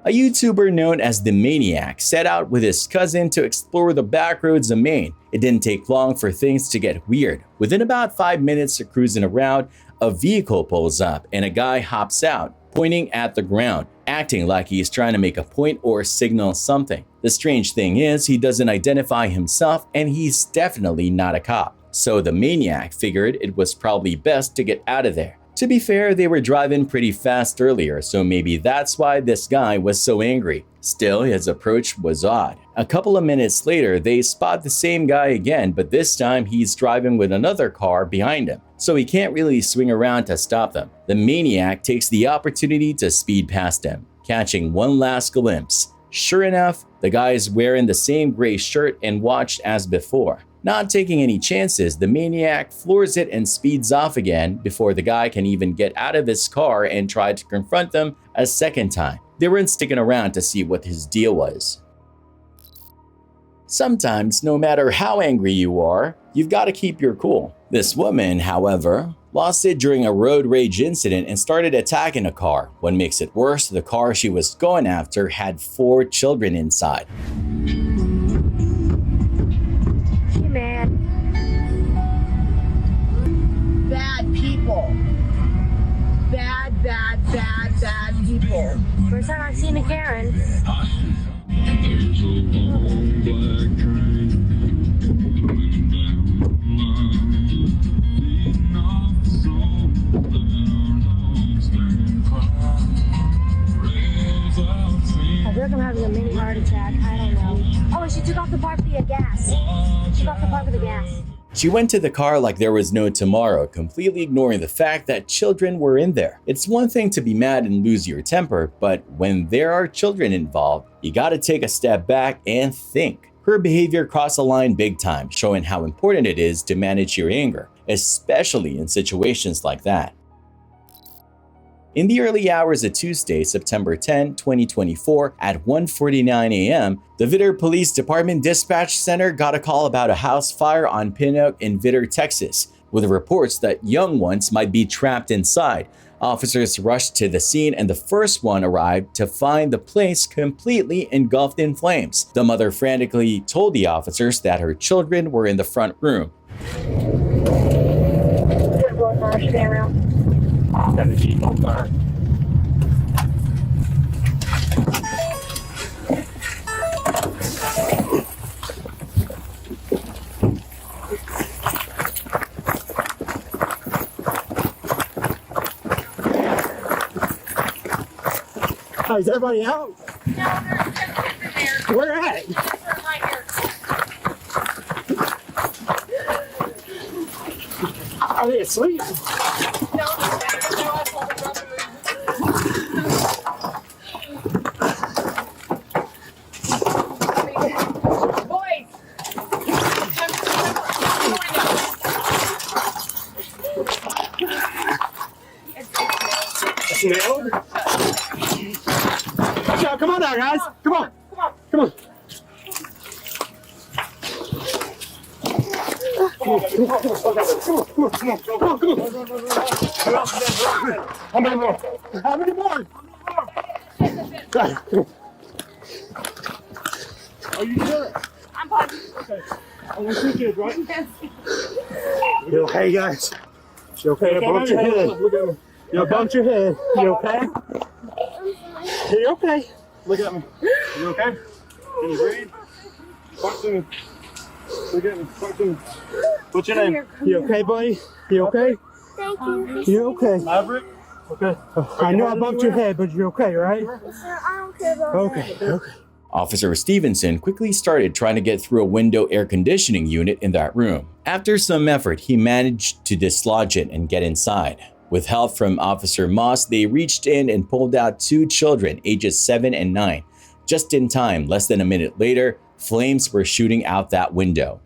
A YouTuber known as The Maniac set out with his cousin to explore the back roads of Maine. It didn't take long for things to get weird. Within about 5 minutes of cruising around, a vehicle pulls up and a guy hops out, pointing at the ground, acting like he's trying to make a point or signal something. The strange thing is, he doesn't identify himself and he's definitely not a cop. So the Maniac figured it was probably best to get out of there. To be fair, they were driving pretty fast earlier, so maybe that's why this guy was so angry. Still, his approach was odd. A couple of minutes later, they spot the same guy again, but this time he's driving with another car behind him, so he can't really swing around to stop them. The Maniac takes the opportunity to speed past him, catching one last glimpse. Sure enough, the guy is wearing the same gray shirt and watch as before. Not taking any chances, the Maniac floors it and speeds off again before the guy can even get out of his car and try to confront them a second time. They weren't sticking around to see what his deal was. Sometimes, no matter how angry you are, you've got to keep your cool. This woman, however, lost it during a road rage incident and started attacking a car. What makes it worse, the car she was going after had 4 children inside. Man. Bad people. Bad people. First time I've seen a Karen. I feel like I'm having a mini heart attack. I don't know. Oh, and she took off the part for the gas. She took off the part for the gas. She went to the car like there was no tomorrow, completely ignoring the fact that children were in there. It's one thing to be mad and lose your temper, but when there are children involved, you gotta take a step back and think. Her behavior crossed a line big time, showing how important it is to manage your anger, especially in situations like that. In the early hours of Tuesday, September 10, 2024, at 1:49 a.m., the Vidor Police Department Dispatch Center got a call about a house fire on Pinnock in Vidor, Texas, with reports that young ones might be trapped inside. Officers rushed to the scene and the first one arrived to find the place completely engulfed in flames. The mother frantically told the officers that her children were in the front room. Oh, is everybody out? Where at? Are they asleep? Nailed? Come on now, guys. Come on. Come on. How many more? How many more? Are you sure? I'm positive. Okay. Only 2 kids, right? Yes. You okay, guys? You okay? You bumped your head. Look at me. You bumped your head. You okay? You okay? Look at me. You okay? Can you breathe? Talk to me. Look at me. Talk to me. What's your name? You okay, buddy? You okay? Thank you. You okay? Maverick? Okay. I know I bumped your head, but you're okay, right? Sir, I don't care about Okay. that. Okay. Officer Stevenson quickly started trying to get through a window air conditioning unit in that room. After some effort, he managed to dislodge it and get inside. With help from Officer Moss, they reached in and pulled out 2 children, ages 7 and 9. Just in time, less than a minute later, flames were shooting out that window.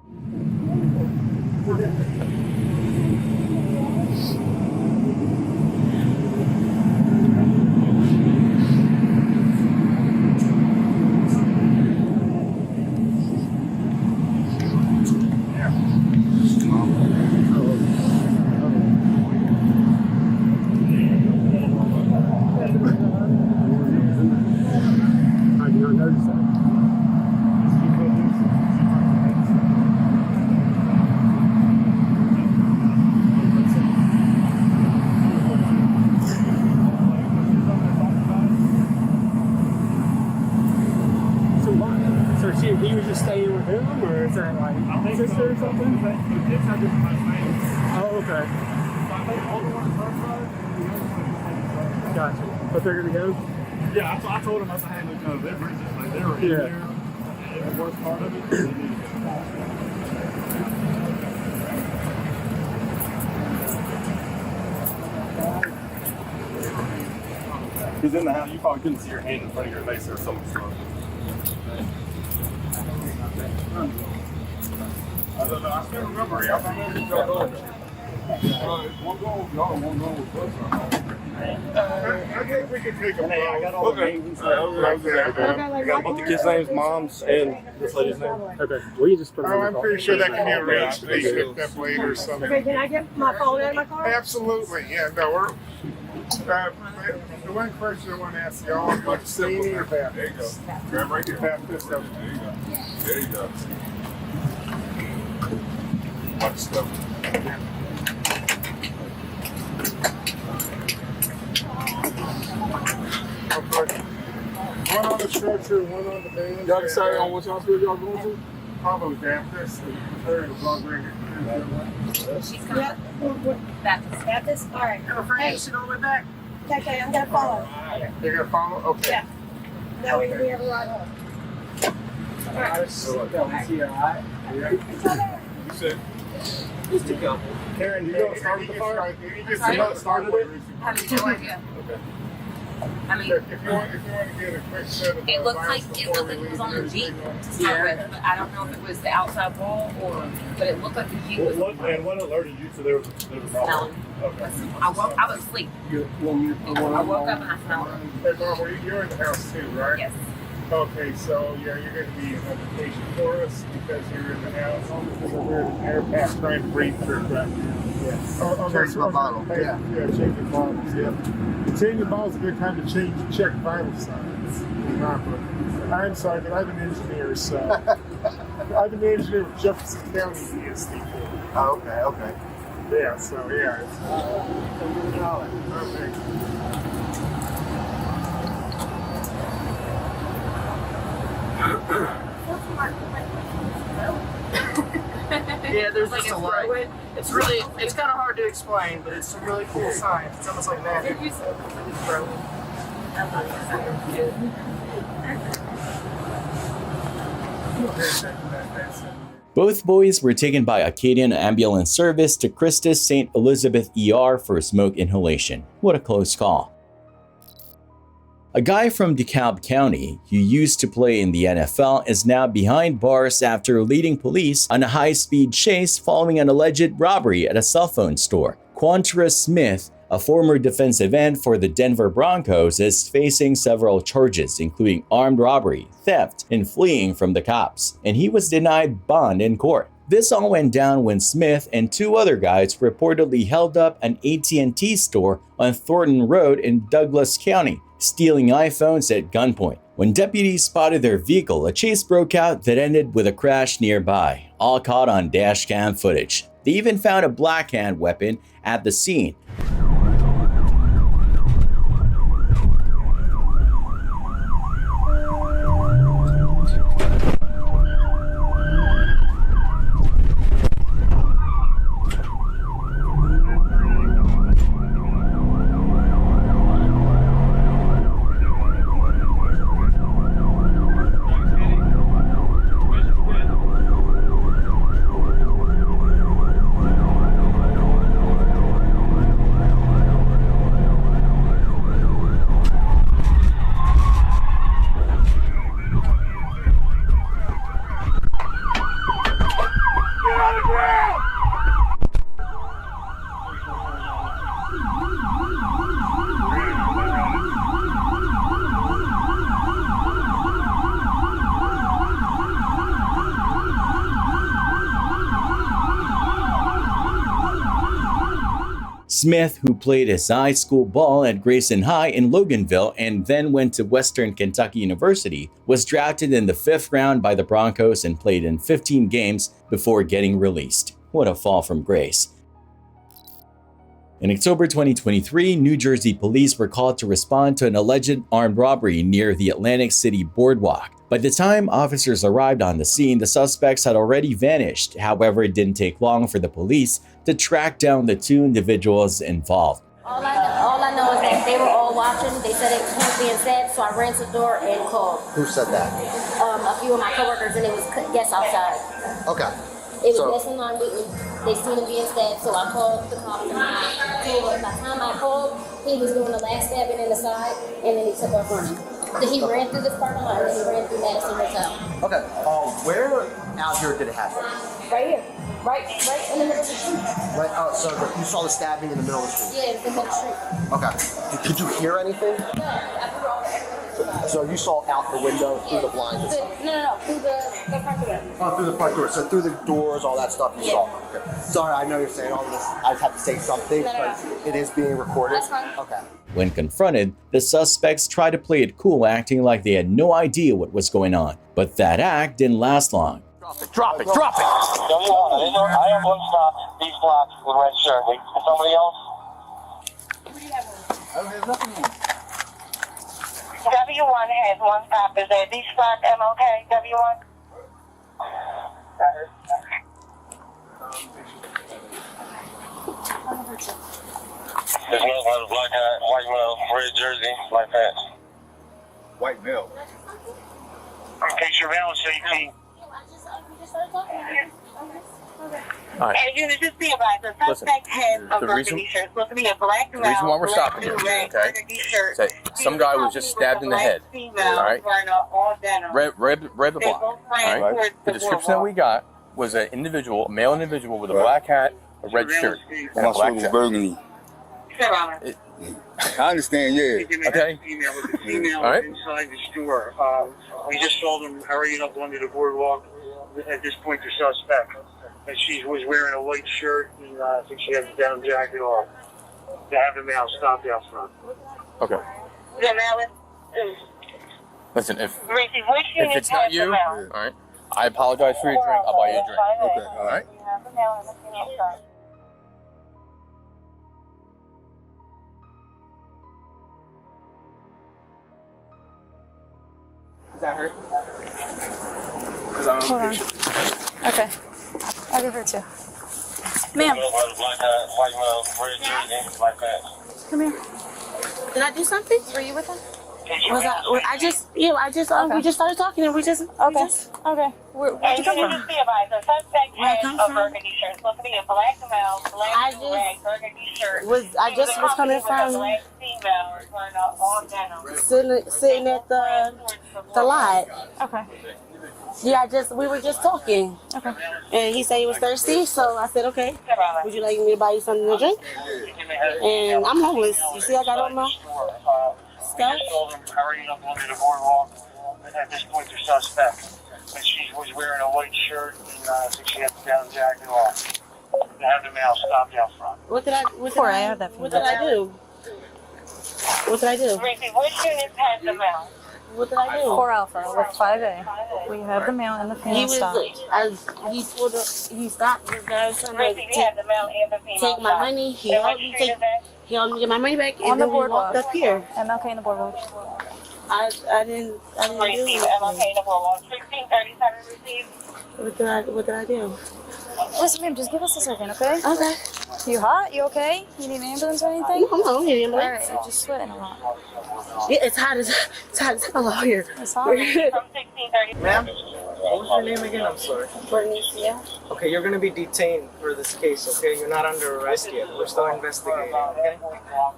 He was just staying with him, or is that like a sister or something? Oh, okay. Gotcha. But they're gonna go? Yeah, I told him, I said, hey, look, no, they were in there. And the worst part of it, they needed to come out. He's in the house. You probably couldn't see your hand in front of your face or something. I don't know. I still remember. Y'all remember each other. We'll go. I think we can take a photo. I got all the names. I got both the kids' names, mom's, and this lady's name. Okay. Will you just put I'm pretty sure that can be arranged. They pick up later or something. Okay, can I get my phone out of my car? Absolutely. Yeah, no, we're. The one question I want to ask y'all is much seen or bad? There you go. Grab right here. There you go. There you go. Much stuff. Okay. One on the shirts sure one on the band. Y'all decided on which hospital y'all going to? Probably Baptist. They're in the blood ring. She's coming. Baptist. Baptist? All right. Hey, sit all the way back. Okay, I'm going to follow. You're going to follow? Okay. Yeah. That way we have a ride home. All right. You said? Just a couple. Karen, you don't start the fire? You just started it? I have no idea. Okay. I mean, if you want to get a quick set of it looked like it was on the Jeep to start with, but I don't know if it was the outside wall but it looked like the Jeep was. And what alerted you to there was a problem? Okay. I was asleep. I woke up and I smelled it. Hey, Mom, you're in the house too, right? Yes. Okay, so yeah, you're going to be an application for us because you're in the house. Because we're in an air pack trying to breathe through right now. Yeah. Change my bottle. Yeah, change your bottles. Yeah. Changing the bottles is a good time to check vital signs. I'm sorry, but I'm an engineer, so I've been an engineer with Jefferson County ESD. Oh, okay. Yeah, so yeah, it's perfect. Yeah, there's like just a light. It's kind of hard to explain, but it's some really cool science. It's almost like magic. Both boys were taken by Acadian Ambulance Service to Christus St. Elizabeth ER for smoke inhalation. What a close call. A guy from DeKalb County who used to play in the NFL is now behind bars after leading police on a high-speed chase following an alleged robbery at a cell phone store. Quantrell Smith, a former defensive end for the Denver Broncos, is facing several charges, including armed robbery, theft, and fleeing from the cops, and he was denied bond in court. This all went down when Smith and two other guys reportedly held up an AT&T store on Thornton Road in Douglas County, stealing iPhones at gunpoint. When deputies spotted their vehicle, a chase broke out that ended with a crash nearby, all caught on dashcam footage. They even found a blackhand weapon at the scene. Smith, who played his high school ball at Grayson High in Loganville and then went to Western Kentucky University, was drafted in the 5th round by the Broncos and played in 15 games before getting released. What a fall from grace. In October 2023, New Jersey police were called to respond to an alleged armed robbery near the Atlantic City Boardwalk. By the time officers arrived on the scene, the suspects had already vanished. However, it didn't take long for the police to track down the two individuals involved. All I know is that they were all watching. They said it was being stabbed, so I ran to the door and called. Who said that? A few of my coworkers, and it was guests outside. Okay. It was guests in line with me. They seen him being stabbed, so I called the cops. And by the time I called, he was doing the last stabbing in the side, and then he took off running. So he ran through this parking lot, and then he ran through Madison Hotel. Okay. Where out here did it happen? Right here. Right in the middle of the street. Right. Oh, so you saw the stabbing in the middle of the street? Yeah, in the middle of the street. Okay. Could you hear anything? No, I threw all the So you saw out the window, through the blinds? No, through the front door. Oh, through the front door. So through the doors, all that stuff you saw. Okay. Sorry, I know you're saying all this. I just have to say something because it is being recorded. That's fine. Okay. When confronted, the suspects tried to play it cool, acting like they had no idea what was going on. But that act didn't last long. Drop it. I have one stop. These blocks with red shirt. Somebody else? There's nothing more. W1 has one stop. Is that D spot MLK, W1? There's no other black hat, white male, red jersey, black hat. White male. Okay, surveillance 18. Alright. And you just be advised, the suspect has a burgundy shirt. Supposed to be a black male. The reason why we're stopping you, okay? So some guy was just stabbed in the head. Alright? Read the block. Alright? The description that we got was an individual, a male individual with a black hat, a red shirt, and a black jacket. Burgundy. I understand, yeah. Okay. Female Alright. inside the store. We just saw them hurrying up onto the boardwalk. At this point, the suspect. And she was wearing a white shirt, and I think she had the down jacket on. They have the male stopped out front. Okay. Listen, if it's not you, alright, I apologize for your drink. I'll buy you a drink. Okay, alright. Is that her? Hold on. Okay. I'll give her two. Ma'am. Black hat, white male, red jersey, black hat. Come here. Did I do something? Were you with him? I just we just started talking and we just. Okay. Where'd you come from? Just be advised, the suspect has a burgundy shirt. Supposed to be a black male, black burgundy shirt. I just was coming from Black female wearing all denim. sitting at the lot. Okay. Yeah, we were just talking. Okay. And he said he was thirsty, so I said, okay. Would you like me to buy you something to drink? And I'm homeless. You see, I got on my stuff. Hurrying up onto the boardwalk. At this point, the suspect. And she was wearing a white shirt, and I think she had the down jacket on. They have the male stopped out front. What did I do? Which unit has the male? What did I do? 4 Alpha with 5A. We have the male and the female stopped. He stopped the guy trying to take my money. He helped me get my money back, and then we walked up here. MLK in the boardwalk. I didn't do anything. What did I do? Listen, ma'am, just give us a second, okay? Okay. You hot? You okay? You need an ambulance or anything? No, I don't need an ambulance. Alright, you're just sweating a lot. Yeah, it's hot as hell out here. It's hot? Ma'am, what was your name again? I'm sorry. Bernicia. Okay, you're going to be detained for this case, okay? You're not under arrest yet. We're still investigating, okay?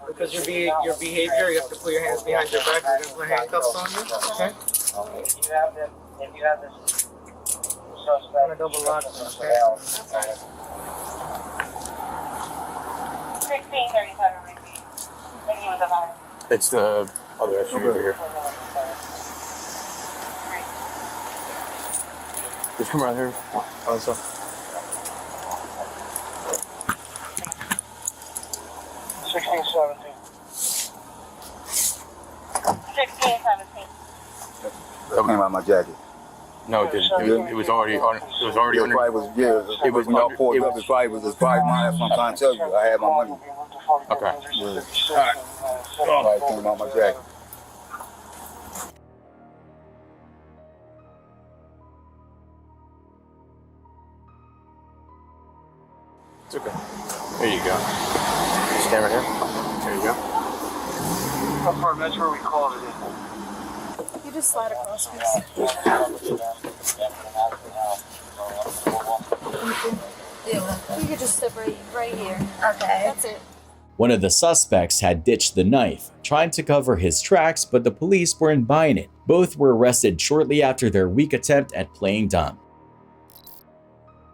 Because your behavior, you have to put your hands behind your back. We're going to put handcuffs on you, okay? I'm going to double lock them, okay? 1637. It's the other SUV over here. Just come around here. On stuff. 1617. 1617. Talking about my jacket. No, it didn't. It was already on. It was already on. It was when y'all pulled up. It probably was just 5 miles. I'm trying to tell you, I had my money. Okay. Yeah. Alright. Talking about my jacket. It's okay. There you go. Stand right here. There you go. How far? That's where we called it. You just slide across, please. You could just sit right here. Okay. That's it. One of the suspects had ditched the knife, trying to cover his tracks, but the police weren't buying it. Both were arrested shortly after their weak attempt at playing dumb.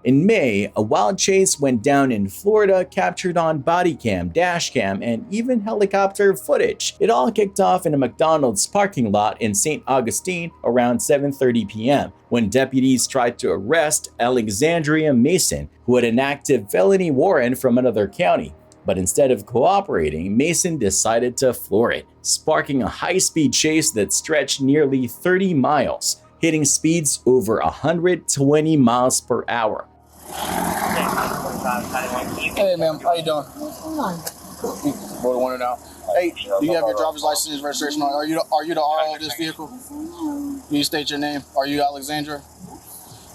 In May, a wild chase went down in Florida, captured on body cam, dash cam, and even helicopter footage. It all kicked off in a McDonald's parking lot in St. Augustine around 7:30 p.m. when deputies tried to arrest Alexandria Mason, who had an active felony warrant from another county. But instead of cooperating, Mason decided to floor it, sparking a high-speed chase that stretched nearly 30 miles, hitting speeds over 120 miles per hour. Hey, ma'am, how you doing? What's going on? Roll the window down. Hey, do you have your driver's license registration on? Are you the RO of this vehicle? Can you state your name? Are you Alexandra?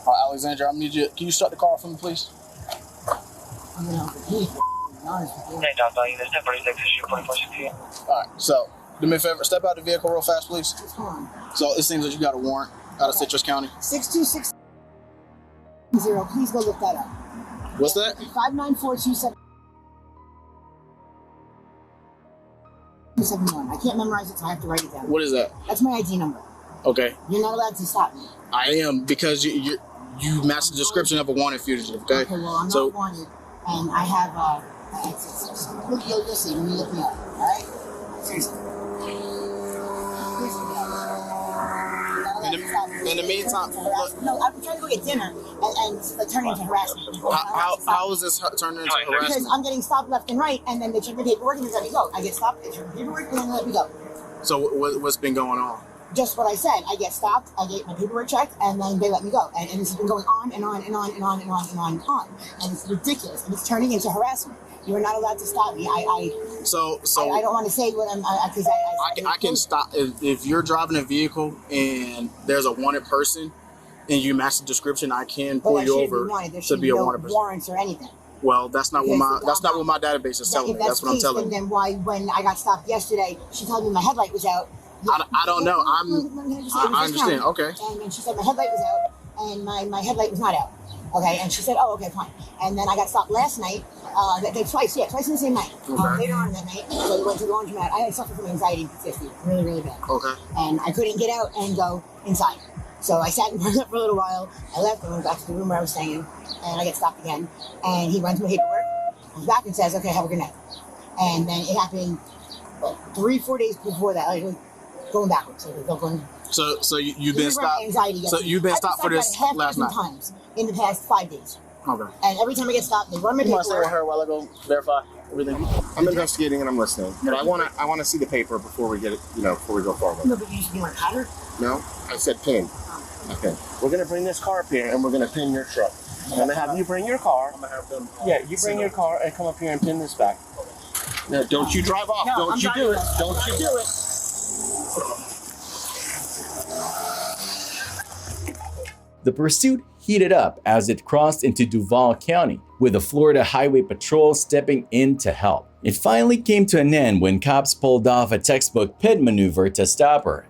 All right, Alexandra, I need you. Can you start the car for me, please? All right, so do me a favor, step out the vehicle real fast, please. So it seems that you got a warrant out of Citrus County. 626. Please go look that up. What's that? 5942771. I can't memorize it, so I have to write it down. What is that? That's my ID number. Okay. You're not allowed to stop me. I am, because you matched the description of a wanted fugitive. Okay. Okay, well, I'm not wanted, and I have look, you'll see when you look me up. All right. Seriously. In the meantime, look, no, I'm trying to go get dinner and turn into harassment. How is this turning into harassment? Because I'm getting stopped left and right, and then they check my paperwork and they let me go. I get stopped, they check my paperwork, and then they let me go. So what's been going on? Just what I said. I get stopped, I get my paperwork checked, and then they let me go. And this has been going on and on and on and on and on and on and on. And it's ridiculous, and it's turning into harassment. You are not allowed to stop me. I don't want to say what I'm, because I can stop if you're driving a vehicle and there's a wanted person and you match the description. I can pull you over to be a wanted person. Warrants or anything. Well, that's not what my database is telling me. That's what I'm telling you. Then why, when I got stopped yesterday, she told me my headlight was out. I don't know. I understand. Okay. And then she said my headlight was out, and my headlight was not out. Okay, and she said, oh, okay, fine. And then I got stopped last night, twice in the same night. Later on that night, so we went to the laundromat. I suffered from anxiety and PTSD, really, really bad. Okay. And I couldn't get out and go inside. So I sat in front for a little while. I left and went back to the room where I was staying, and I get stopped again. And he runs my paperwork, comes back and says, okay, have a good night. And then it happened 3-4 days before that, like going backwards. So you've been stopped. So you've been stopped for this last night. Times in the past 5 days. Okay. And every time I get stopped, they run my paperwork. You want to stay with her while I go verify everything? I'm investigating and I'm listening, but I want to see the paper before we get it. Before we go forward. No, but you want to cut her? No, I said pin. Okay. We're gonna bring this car up here and we're gonna pin your truck. I'm gonna have you bring your car. I'm gonna have them. Yeah, you bring your car and come up here and pin this back. Now, don't you drive off? No, don't you do it? Don't you do it? The pursuit heated up as it crossed into Duval County, with the Florida Highway Patrol stepping in to help. It finally came to an end when cops pulled off a textbook pit maneuver to stop her.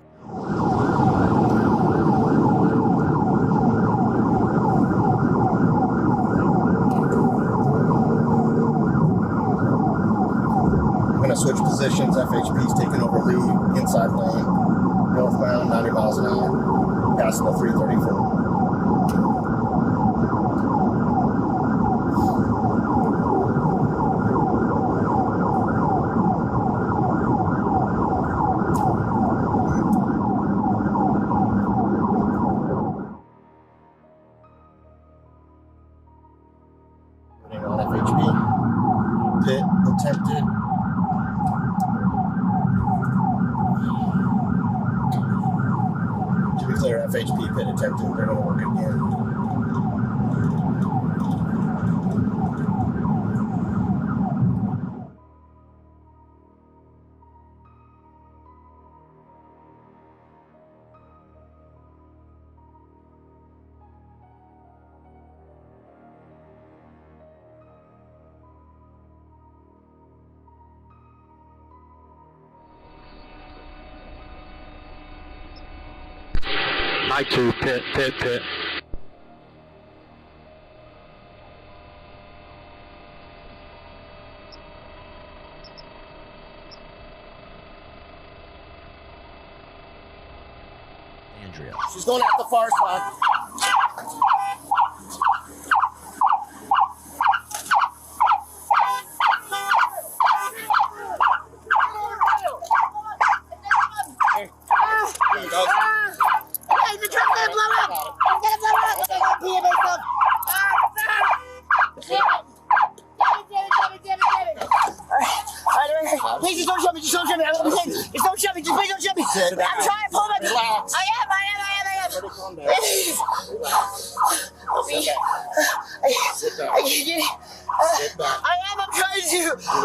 I'm gonna switch positions. FHP's taking over lead, inside lane, northbound, 90 miles an hour, passing the 334. On FHP, pit attempted. To be clear, FHP pit attempted. They're going to work again. I too, pit. Andrea. She's going out the far side. Hey, the truck's gonna blow up! It's gonna blow up! I'm gonna pee in myself! Alright, please just don't show me, just don't show me. Just don't show me, just please don't show me. I'm trying to pull my... I am. Please. Help me. I can't get it. I'm trying to.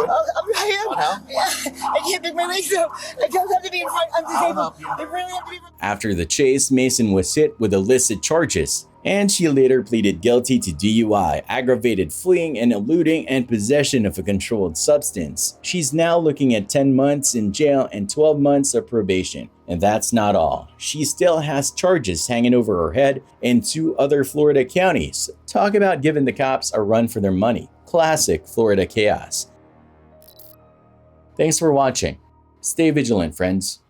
I can't pick my legs up. I don't have to be in front. I'm disabled. They really have to be. After the chase, Mason was hit with illicit charges, and she later pleaded guilty to DUI, aggravated fleeing and eluding, and possession of a controlled substance. She's now looking at 10 months in jail and 12 months of probation. And that's not all. She still has charges hanging over her head in 2 other Florida counties. Talk about giving the cops a run for their money. Classic Florida chaos. Thanks for watching. Stay vigilant, friends.